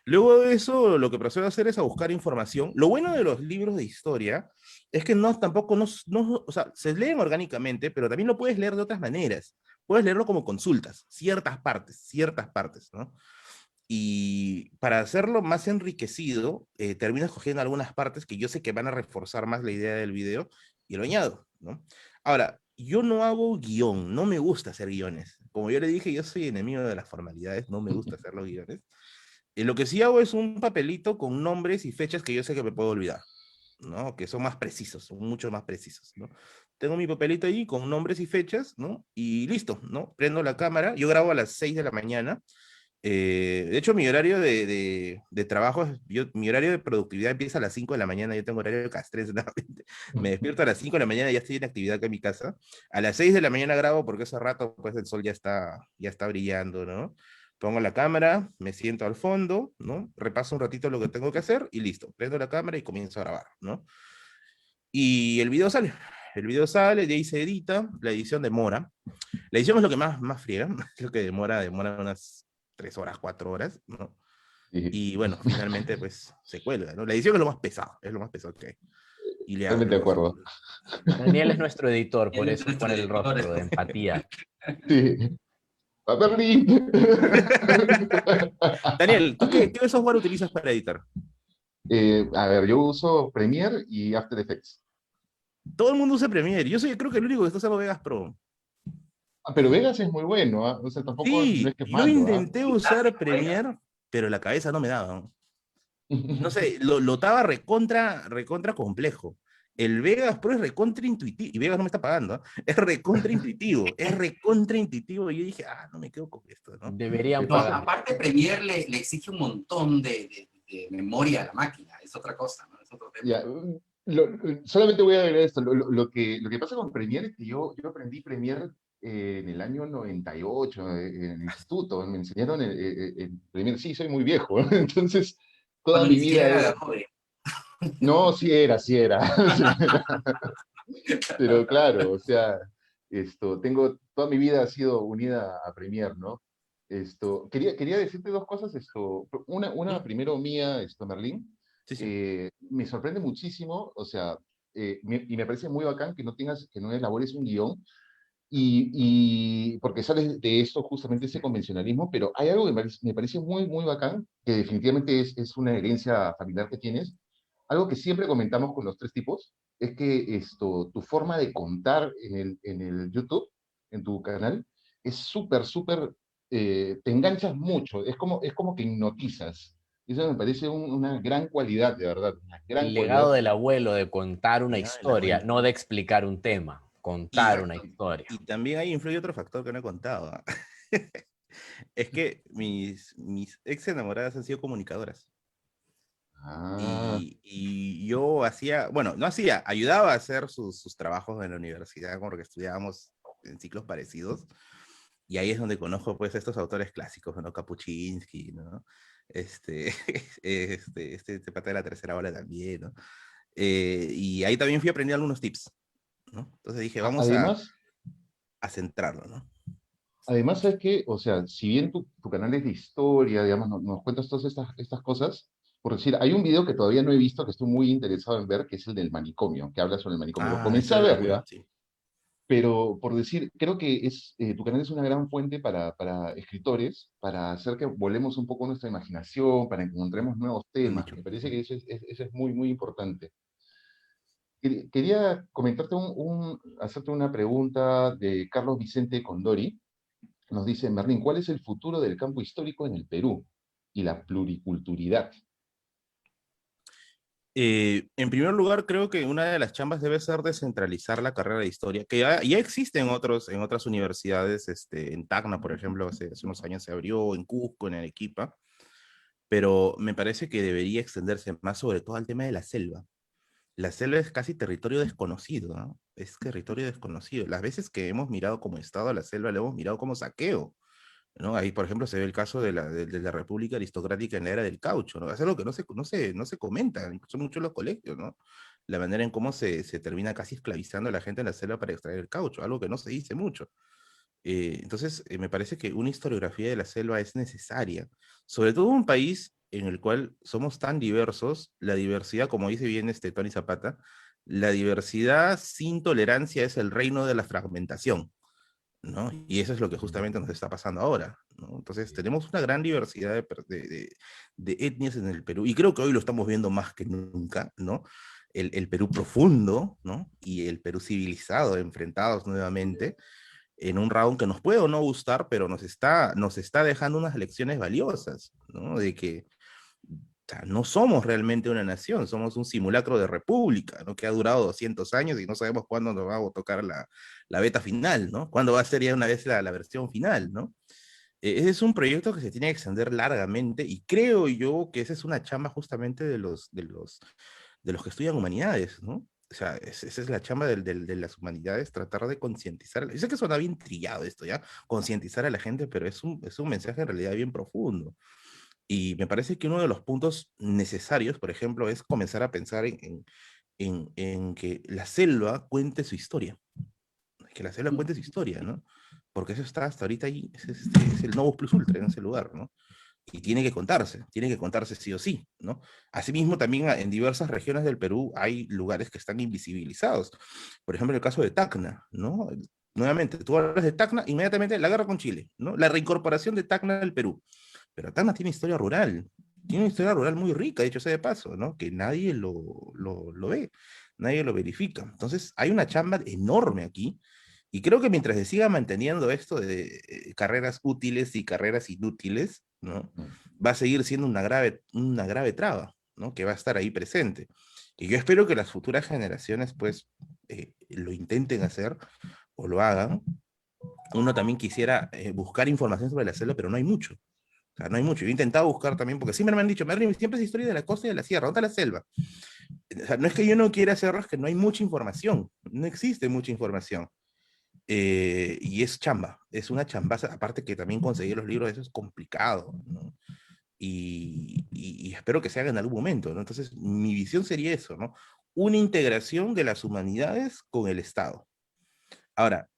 Luego de eso, lo que procedo a hacer es a buscar información. Lo bueno de los libros de historia es que tampoco, o sea, se leen orgánicamente, pero también lo puedes leer de otras maneras. Puedes leerlo como consultas, ciertas partes, ¿no? Y para hacerlo más enriquecido, termino escogiendo algunas partes que yo sé que van a reforzar más la idea del video y lo añado, ¿no? Ahora, yo no hago guión, no me gusta hacer guiones. Como yo le dije, yo soy enemigo de las formalidades, no me gusta hacer los guiones. Lo que sí hago es un papelito con nombres y fechas que yo sé que me puedo olvidar, ¿no? Que son más precisos, son mucho más precisos, ¿no? Tengo mi papelito ahí con nombres y fechas, ¿no? Y listo, ¿no? Prendo la cámara, yo grabo a las 6 de la mañana. De hecho, mi horario de trabajo, mi horario de productividad empieza a las 5 de la mañana, yo tengo horario de castrense, me despierto a las 5 de la mañana, ya estoy en actividad acá en mi casa. A las 6 de la mañana grabo porque ese rato pues el sol ya está brillando, ¿no? Pongo la cámara, me siento al fondo, ¿no? Repaso un ratito lo que tengo que hacer y listo. Prendo la cámara y comienzo a grabar, ¿no? Y el video sale. El video sale, de ahí se edita, la edición demora. La edición es lo que más friega, es lo que demora unas 3 horas, 4 horas, ¿no? Y bueno, finalmente pues se cuelga, ¿no? La edición es lo más pesado que hay. Y le hago, Totalmente de acuerdo. Daniel es nuestro editor, por Él es eso nuestro pone el editor. rostro de empatía. Sí. ¡A Berlín! Daniel, ¿tú qué software utilizas para editar? A ver, yo uso Premiere y After Effects. Todo el mundo usa Premiere. Yo creo que el único que está usando Vegas Pro. Pero Vegas es muy bueno, ¿ah? O sea, tampoco no es Sí, que es yo malo, ¿ah? intenté usar Premiere, pero la cabeza no me daba. No sé, lo estaba recontra complejo. El Vegas Pro es recontra intuitivo, y Vegas no me está pagando, ¿eh? Es recontra intuitivo, y yo dije, no me quedo con esto, ¿no? Deberían No, pagar. aparte Premiere le exige un montón de memoria a la máquina, es otra cosa, ¿no? Es otro tema. Ya, solamente voy a agregar esto. Lo que pasa con Premiere es que yo aprendí Premiere en el año 98, en el instituto. Me enseñaron en Premiere. Sí, soy muy viejo, entonces toda Cuando mi ni siquiera vida era de era... Adobe. No, sí era, sí era. Sí era. Pero claro, o sea, tengo, toda mi vida ha sido unida a Premiere, ¿no? Quería decirte dos cosas, una primero mía, Merlín, Sí, sí. me sorprende muchísimo, o sea, y me parece muy bacán que no elabores un guión, porque sales de esto justamente ese convencionalismo, pero hay algo que me parece muy, muy bacán, que definitivamente es una herencia familiar que tienes, algo que siempre comentamos con los tres tipos, es que tu forma de contar en el YouTube, en tu canal, es súper, súper, te enganchas mucho, es como que hipnotizas. Eso me parece una gran cualidad, de verdad, una gran El legado cualidad. del abuelo de contar una Llegado del historia, abuelo. no de explicar un tema, contar una Y, Exacto. historia. y también ahí influye otro factor que no he contado. ¿Ah? Es que mis ex enamoradas han sido comunicadoras. Ah, Y yo hacía, bueno, no hacía, ayudaba a hacer sus trabajos en la universidad, porque estudiábamos en ciclos parecidos. Y ahí es donde conozco pues estos autores clásicos, ¿no? Kapuscinski, ¿no? Este pata de la tercera ola también, ¿no? Y ahí también fui aprendiendo algunos tips, ¿no? Entonces dije, vamos además, a centrarlo, ¿no? además, ¿sabes qué? O sea, si bien tu canal es de historia, digamos, nos cuentas todas estas cosas, por decir, hay un video que todavía no he visto, que estoy muy interesado en ver, que es el del manicomio, que habla sobre el manicomio. Lo Ah, comencé eso a yo ver, también, ¿ya? sí. Pero por decir, creo que tu canal es una gran fuente para escritores, para hacer que volvemos un poco nuestra imaginación, para que encontremos nuevos Me han temas. dicho. Me parece que eso es muy, muy importante. Quería comentarte hacerte una pregunta de Carlos Vicente Condori. Nos dice, Merlín, ¿cuál es el futuro del campo histórico en el Perú y la pluriculturalidad? En primer lugar, creo que una de las chambas debe ser descentralizar la carrera de historia, que ya existe en otras universidades, en Tacna, por ejemplo, hace unos años se abrió, en Cusco, en Arequipa, pero me parece que debería extenderse más sobre todo al tema de la selva. La selva es casi territorio desconocido, ¿no? Es territorio desconocido. Las veces que hemos mirado como Estado a la selva, lo hemos mirado como saqueo, ¿no? Ahí, por ejemplo, se ve el caso de la República Aristocrática en la era del caucho, ¿no? Es algo que no se comenta, incluso mucho en los colegios, ¿no? La manera en cómo se termina casi esclavizando a la gente en la selva para extraer el caucho, algo que no se dice mucho. Entonces, me parece que una historiografía de la selva es necesaria, sobre todo en un país en el cual somos tan diversos, la diversidad, como dice bien Tony Zapata, la diversidad sin tolerancia es el reino de la fragmentación, ¿no? Y eso es lo que justamente nos está pasando ahora, ¿no? Entonces, tenemos una gran diversidad de etnias en el Perú, y creo que hoy lo estamos viendo más que nunca, ¿no? El Perú profundo, ¿no? Y el Perú civilizado, enfrentados nuevamente en un round que nos puede o no gustar, pero nos está dejando unas lecciones valiosas, ¿no? De que o sea, no somos realmente una nación, somos un simulacro de república, ¿no? Que ha durado 200 años y no sabemos cuándo nos va a tocar la beta final, ¿no? Cuándo va a ser ya una vez la versión final, ¿no? Ese es un proyecto que se tiene que extender largamente y creo yo que esa es una chamba justamente de los que estudian humanidades, ¿no? O sea, esa es la chamba de las humanidades, tratar de concientizar. Yo sé que suena bien trillado esto, ¿ya? Concientizar a la gente, pero es un mensaje en realidad bien profundo. Y me parece que uno de los puntos necesarios, por ejemplo, es comenzar a pensar en que la selva cuente su historia. Que la selva cuente su historia, ¿no? Porque eso está hasta ahorita ahí, es el novus plus ultra en ese lugar, ¿no? Y tiene que contarse sí o sí, ¿no? Asimismo, también en diversas regiones del Perú hay lugares que están invisibilizados. Por ejemplo, el caso de Tacna, ¿no? Nuevamente, tú hablas de Tacna, inmediatamente la guerra con Chile, ¿no? La reincorporación de Tacna al Perú. Pero Tacna tiene una historia rural muy rica, dicho sea de paso, ¿no? Que nadie lo ve, nadie lo verifica. Entonces, hay una chamba enorme aquí, y creo que mientras se siga manteniendo esto de carreras útiles y carreras inútiles, ¿no? Va a seguir siendo una grave traba, ¿no? Que va a estar ahí presente. Y yo espero que las futuras generaciones, pues, lo intenten hacer o lo hagan. Uno también quisiera buscar información sobre la selva, pero no hay mucho. O sea, no hay mucho. Yo he intentado buscar también, porque siempre me han dicho, Merlin, siempre es historia de la costa y de la sierra, ¿dónde está la selva? O sea, no es que yo no quiera hacerlo, es que no hay mucha información. No existe mucha información. Y es chamba, es una chambaza, aparte que también conseguir los libros, eso es complicado, ¿no? Y espero que se haga en algún momento, ¿no? Entonces, mi visión sería eso, ¿no? Una integración de las humanidades con el Estado. Ahora,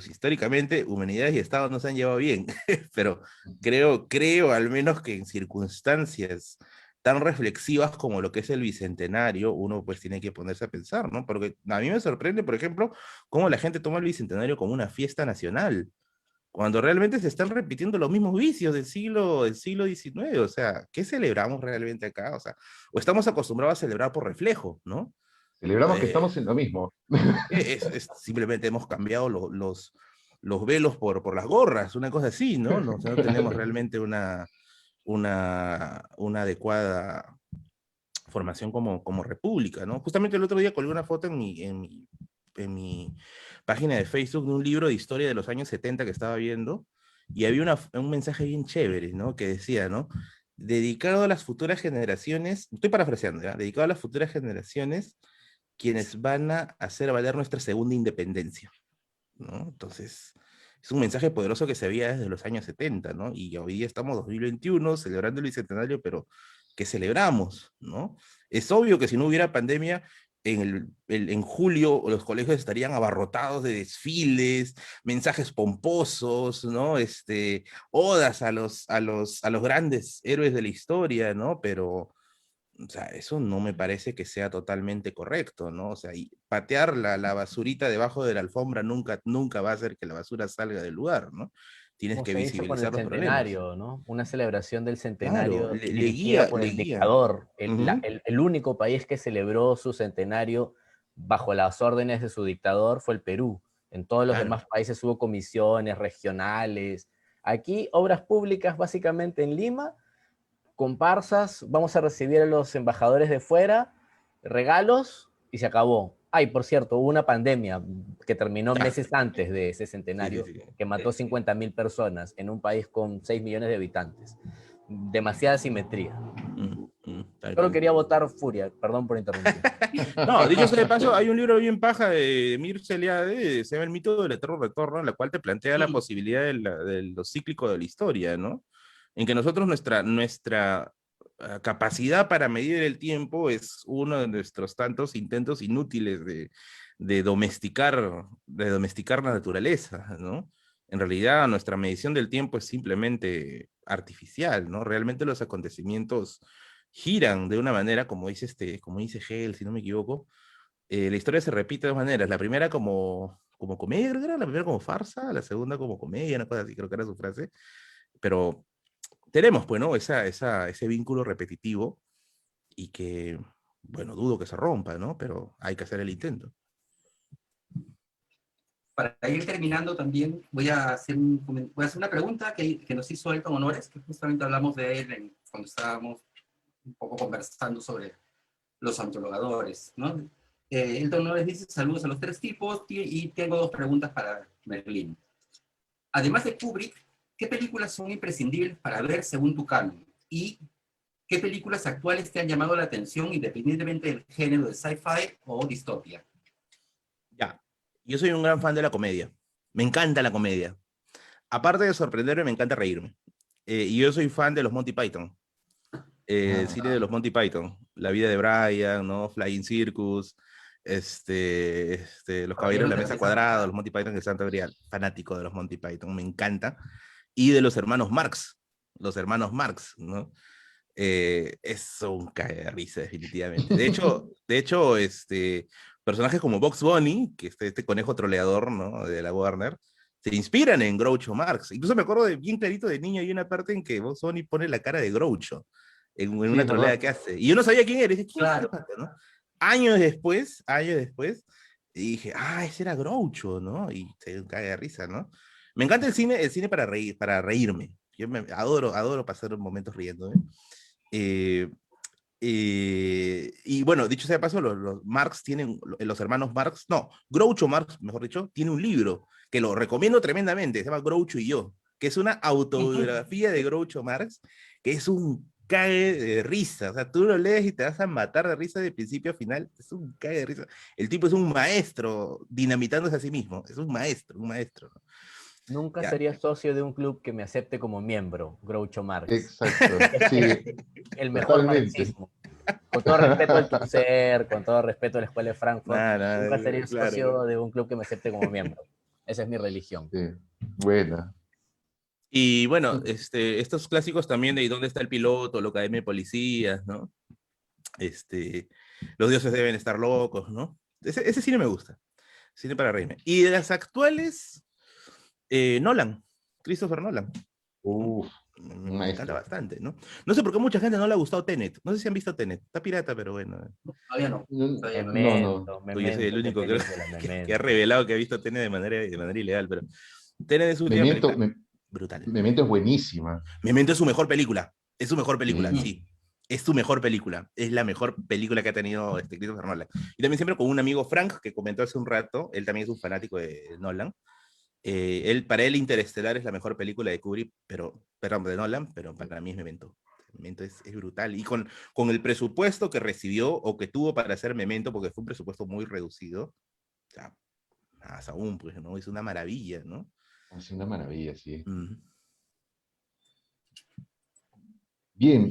históricamente, humanidades y Estado no se han llevado bien, pero creo al menos que en circunstancias tan reflexivas como lo que es el Bicentenario, uno pues tiene que ponerse a pensar, ¿no? Porque a mí me sorprende, por ejemplo, cómo la gente toma el Bicentenario como una fiesta nacional, cuando realmente se están repitiendo los mismos vicios del siglo XIX, o sea, ¿qué celebramos realmente acá? O sea, o estamos acostumbrados a celebrar por reflejo, ¿no? Celebramos que Eh, estamos en lo mismo. simplemente hemos cambiado los velos por las gorras, una cosa así, ¿no? No, o sea, no tenemos realmente una adecuada formación como república, ¿no? Justamente el otro día colgué una foto en mi página de Facebook de un libro de historia de los años 70 que estaba viendo, y había un mensaje bien chévere, ¿no? Que decía, ¿no? Dedicado a las futuras generaciones, estoy parafraseando, ¿ya? Dedicado a las futuras generaciones, quienes van a hacer valer nuestra segunda independencia, ¿no? Entonces, es un mensaje poderoso que se veía desde los años 70, ¿no? Y hoy día estamos 2021, celebrando el bicentenario, pero ¿qué celebramos, no? Es obvio que si no hubiera pandemia, en julio los colegios estarían abarrotados de desfiles, mensajes pomposos, ¿no? Odas a los grandes héroes de la historia, ¿no? Pero, o sea, eso no me parece que sea totalmente correcto, ¿no? O sea, y patear la basurita debajo de la alfombra nunca va a hacer que la basura salga del lugar, ¿no? Tienes Como que se hizo con el visibilizar los problemas. centenario, ¿no? Una celebración del Claro, centenario le dirigida guía, por le el guía. dictador, Ujú. el único país que celebró su centenario bajo las órdenes de su dictador fue el Perú. En todos los Claro. demás países hubo comisiones regionales. Aquí, obras públicas básicamente en Lima, comparsas, vamos a recibir a los embajadores de fuera, regalos y se acabó. Ay, por cierto, hubo una pandemia que terminó Ah, meses antes de ese sí, sí, centenario, sí. que mató 50.000 personas en un país con 6 millones de habitantes. Demasiada simetría. Tal Solo cual. quería votar furia, perdón por interrumpir. No, dicho sea de paso, hay un libro bien paja de Mircea Eliade, se llama El mito del eterno retorno, en la cual te plantea la posibilidad de lo cíclico de la historia, ¿no? En que nosotros nuestra capacidad para medir el tiempo es uno de nuestros tantos intentos inútiles de domesticar la naturaleza, ¿no? En realidad, nuestra medición del tiempo es simplemente artificial, ¿no? Realmente los acontecimientos giran de una manera, como dice Hegel, si no me equivoco. La historia se repite de dos maneras. La primera como comedia, creo que era, la primera como farsa, la segunda como comedia, una cosa así, creo que era su frase. Pero tenemos, pues, ¿no? Ese vínculo repetitivo y que, bueno, dudo que se rompa, ¿no? Pero hay que hacer el intento. Para ir terminando también, voy a hacer una pregunta que nos hizo Elton Honores, que justamente hablamos de él cuando estábamos un poco conversando sobre los antologadores, ¿no? Elton Honores dice: saludos a los tres tipos, y tengo dos preguntas para Merlín. Además de Kubrick, ¿qué películas son imprescindibles para ver según tu canon? ¿Y qué películas actuales te han llamado la atención independientemente del género de sci-fi o distopia? Ya, yo soy un gran fan de la comedia. Me encanta la comedia. Aparte de sorprenderme, me encanta reírme. Y yo soy fan de los Monty Python. El cine de los Monty Python. La vida de Brian, ¿no? Flying Circus, los Caballeros de la Mesa Cuadrada, los Monty Python del Santo Grial. Fanático de los Monty Python, me encanta. Y de los hermanos Marx. Los hermanos Marx, ¿no? Es un cae de risa, definitivamente. De hecho, personajes como Bugs Bunny, que es este conejo troleador, ¿no? De la Warner, se inspiran en Groucho Marx. Incluso me acuerdo bien clarito de niño, hay una parte en que Bugs Bunny pone la cara de Groucho en Sí, una es troleada verdad. que hace. Y yo no sabía quién era. Y dije, ¿quién es este Claro. pata, no? Años después, y dije, ese era Groucho, ¿no? Y se cae de risa, ¿no? Me encanta el cine para reírme. Yo adoro pasar momentos riendo, ¿eh? Y bueno, dicho sea de paso, los Marx tienen, los hermanos Marx, no, Groucho Marx, mejor dicho, tiene un libro que lo recomiendo tremendamente, se llama Groucho y yo, que es una autobiografía de Groucho Marx, que es un cague de risa, o sea, tú lo lees y te vas a matar de risa de principio a final, es un cague de risa. El tipo es un maestro dinamitándose a sí mismo, es un maestro, ¿no? Nunca Ya. sería socio de un club que me acepte como miembro, Groucho Marx. Exacto, sí, El mejor totalmente. marxismo. Con todo respeto al Tusser, con todo respeto a la Escuela de Frankfurt, Nada, nunca sería claro. socio de un club que me acepte como miembro. Esa es mi religión. Sí, buena. Y bueno, estos clásicos también de ¿Y dónde está el piloto? La Academia de Policías, ¿no? Los dioses deben estar locos, ¿no? Ese cine me gusta. Cine para reírme. Y de las actuales, Nolan, Christopher Nolan, ¿no? Uf, un Me encanta maestro. bastante, ¿no? No sé por qué a mucha gente no le ha gustado Tenet. No sé si han visto Tenet. Está pirata, pero bueno. Todavía no. Todavía no. No, no. Memento, Yo soy el Memento, qué único que, película, que ha Memento. revelado que ha visto Tenet de manera ilegal, pero Tenet es su última Memento, película brutal. Memento es buenísima. Memento es su mejor película. Es su mejor película, Sí. sí. Es su mejor película. Es la mejor película que ha tenido Christopher Nolan. Y también siempre con un amigo Frank, que comentó hace un rato, él también es un fanático de Nolan. Para él Interestelar es la mejor película de Kubrick, perdón, de Nolan, pero para mí es Memento. Memento es brutal. Y con el presupuesto que recibió o que tuvo para hacer Memento, porque fue un presupuesto muy reducido, o sea, más aún, pues, ¿no? Es una maravilla, ¿no? Es una maravilla, sí. Mm. Bien,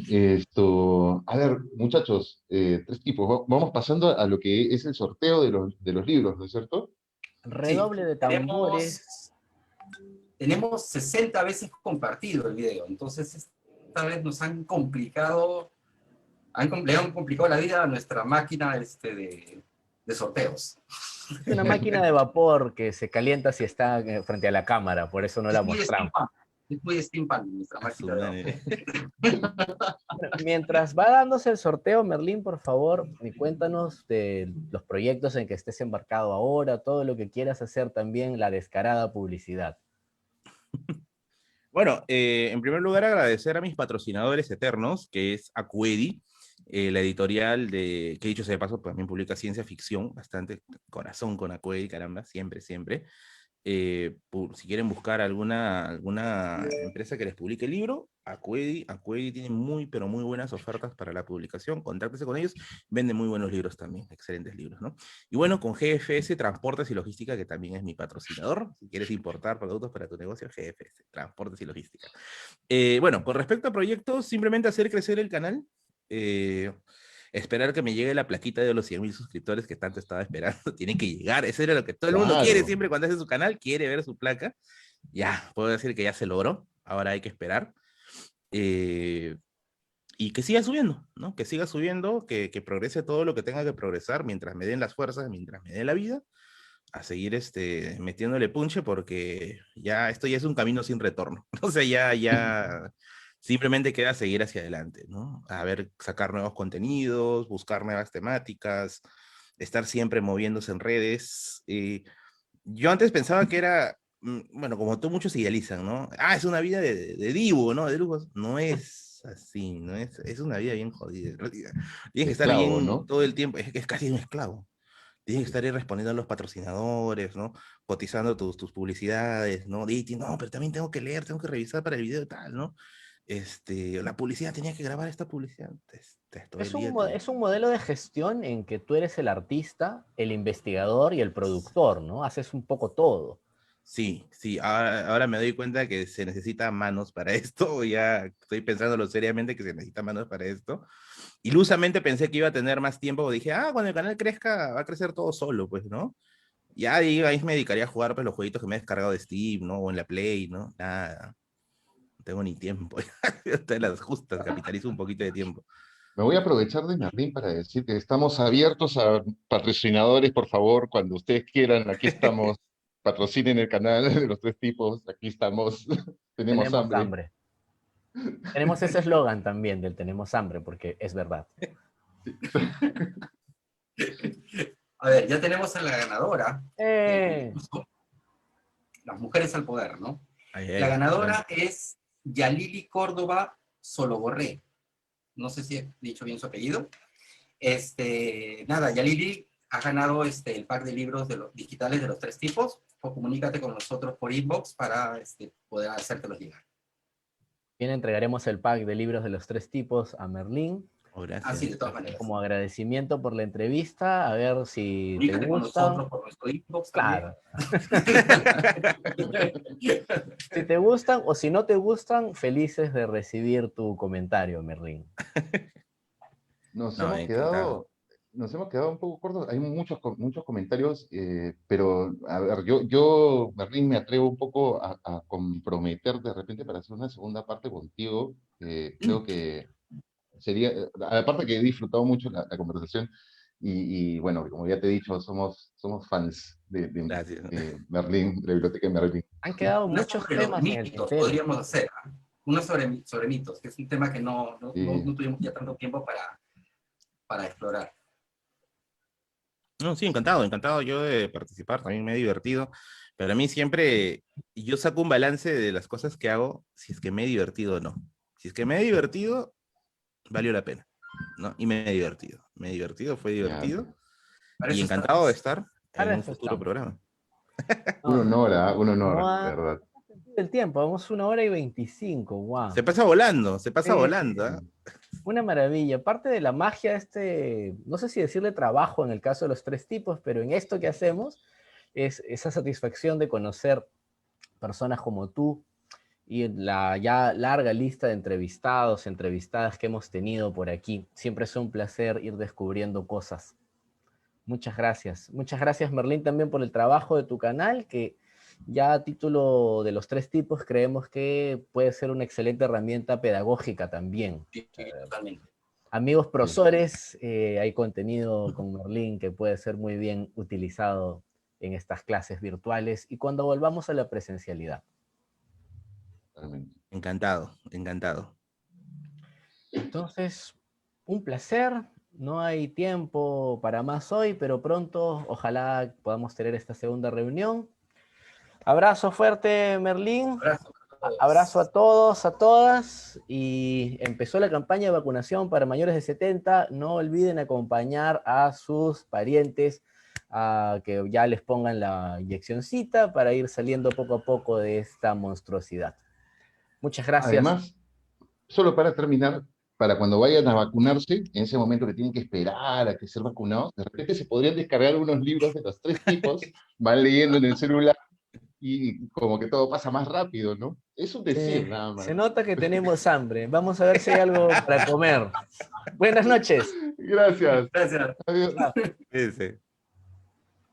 a ver, muchachos, tres tipos. Vamos pasando a lo que es el sorteo de los libros, ¿no es cierto? Sí, Redoble de tambores. tenemos 60 veces compartido el video, entonces esta vez nos han complicado, le han complicado la vida a nuestra máquina de sorteos. Es una máquina de vapor que se calienta si está frente a la cámara, por eso no la mostramos. Es muy steampunk nuestra máquina de vapor. Bueno, mientras va dándose el sorteo, Merlín, por favor, cuéntanos de los proyectos en que estés embarcado ahora, todo lo que quieras hacer también, la descarada publicidad. Bueno, en primer lugar agradecer a mis patrocinadores eternos, que es Acuedi, la editorial que dicho sea de paso, también publica ciencia ficción, bastante corazón con Acuedi, caramba, siempre, siempre. Si quieren buscar alguna empresa que les publique el libro, Acuedi tiene muy, pero muy buenas ofertas para la publicación, contáctese con ellos, venden muy buenos libros también, excelentes libros, ¿no? Y bueno, con GFS Transportes y Logística, que también es mi patrocinador, si quieres importar productos para tu negocio, GFS, Transportes y Logística. Bueno, con respecto a proyectos, simplemente hacer crecer el canal, esperar que me llegue la plaquita de los 100.000 suscriptores que tanto estaba esperando. Tiene que llegar, eso era lo que todo el mundo quiere siempre cuando hace su canal, quiere ver su placa. Ya, puedo decir que ya se logró, ahora hay que esperar. Y que siga subiendo, ¿no? Que siga subiendo, que progrese todo lo que tenga que progresar mientras me den las fuerzas, mientras me dé la vida, a seguir metiéndole punche porque esto ya es un camino sin retorno. O sea, ya simplemente queda seguir hacia adelante, ¿no? A ver, sacar nuevos contenidos, buscar nuevas temáticas, estar siempre moviéndose en redes. Yo antes pensaba que era, bueno, como tú muchos idealizan, ¿no? Ah, es una vida de divo, ¿no? De lujos. No es así, ¿no? Es una vida bien jodida, en realidad. Tienes que estar Esclavo, bien ¿no? todo el tiempo, es casi un esclavo. Tienes que estar ahí respondiendo a los patrocinadores, ¿no? Cotizando tus publicidades, ¿no? No, pero también tengo que leer, tengo que revisar para el video y tal, ¿no? La publicidad, tenía que grabar esta publicidad. Todo el día. Es un modelo de gestión en que tú eres el artista, el investigador y el productor, ¿no? Haces un poco todo. Sí, ahora me doy cuenta que se necesita manos para esto, ya estoy pensándolo seriamente que se necesita manos para esto. Ilusamente pensé que iba a tener más tiempo, dije, cuando el canal crezca, va a crecer todo solo, pues, ¿no? Ya ahí me dedicaría a jugar pues, los jueguitos que me he descargado de Steam, ¿no? O en la Play, ¿no? Nada, no tengo ni tiempo. Te las justas, capitalizo un poquito de tiempo. Me voy a aprovechar de Merlín para decir que estamos abiertos a patrocinadores, por favor, cuando ustedes quieran, aquí estamos. Patrocinen el canal de los tres tipos, aquí estamos. Tenemos Tenemos hambre. hambre. Tenemos ese eslogan también del tenemos hambre, porque es verdad. A ver, ya tenemos a la ganadora. Las mujeres al poder, ¿no? La ganadora es Yalili Córdoba Soloborré. No sé si he dicho bien su apellido. Nada, Yalili ha ganado el pack de libros digitales de los tres tipos. O comunícate con nosotros por inbox para poder hacértelos llegar. Bien, entregaremos el pack de libros de los tres tipos a Merlín. Así de todas maneras. Como agradecimiento por la entrevista, a ver si te gusta. Con nosotros por nuestro inbox claro. Si te gustan o si no te gustan, felices de recibir tu comentario, Merlín. Nos hemos quedado un poco cortos. Hay muchos comentarios, pero a ver, yo, Merlín, me atrevo un poco a comprometer de repente para hacer una segunda parte contigo. Creo que sería, aparte que he disfrutado mucho la conversación y bueno, como ya te he dicho, somos fans de Merlín, de la biblioteca de Merlín. Han quedado muchos temas en el tintero. Podríamos hacer uno sobre mitos, que es un tema que no tuvimos ya tanto tiempo para explorar. No, sí, encantado yo de participar, también me he divertido, pero a mí siempre, yo saco un balance de las cosas que hago, si es que me he divertido o no. Si es que me he divertido, valió la pena, ¿no? Y me he divertido, fue divertido. Para Y eso encantado de estamos. estar Para en un eso futuro estamos. programa. Un honor, un honor, No de ha verdad. sentido el tiempo, vamos 1 hora y 25, wow. Se pasa volando, se pasa Sí, volando. ¿Eh? una maravilla. Parte de la magia de este, no sé si decirle trabajo en el caso de los tres tipos, pero en esto que hacemos es esa satisfacción de conocer personas como tú y la ya larga lista de entrevistados, entrevistadas que hemos tenido por aquí. Siempre es un placer ir descubriendo cosas. Muchas gracias. Muchas gracias, Merlín, también por el trabajo de tu canal, que ya a título de los tres tipos creemos que puede ser una excelente herramienta pedagógica también. Sí, totalmente. Amigos profesores, hay contenido con Merlín que puede ser muy bien utilizado en estas clases virtuales y cuando volvamos a la presencialidad. Totalmente. Encantado, encantado. Entonces, un placer. No hay tiempo para más hoy, pero pronto ojalá podamos tener esta segunda reunión. Abrazo fuerte, Merlín. Abrazo a todos. Abrazo a todos, a todas. Y empezó la campaña de vacunación para mayores de 70. No olviden acompañar a sus parientes a que ya les pongan la inyeccioncita para ir saliendo poco a poco de esta monstruosidad. Muchas gracias. Además, solo para terminar, para cuando vayan a vacunarse, en ese momento que tienen que esperar a que ser vacunados, de repente se podrían descargar unos libros de los tres tipos, van leyendo en el celular y como que todo pasa más rápido, ¿no? Es un decir, nada más. Se nota que tenemos hambre. Vamos a ver si hay algo para comer. Buenas noches. Gracias. Gracias. Adiós. Ese.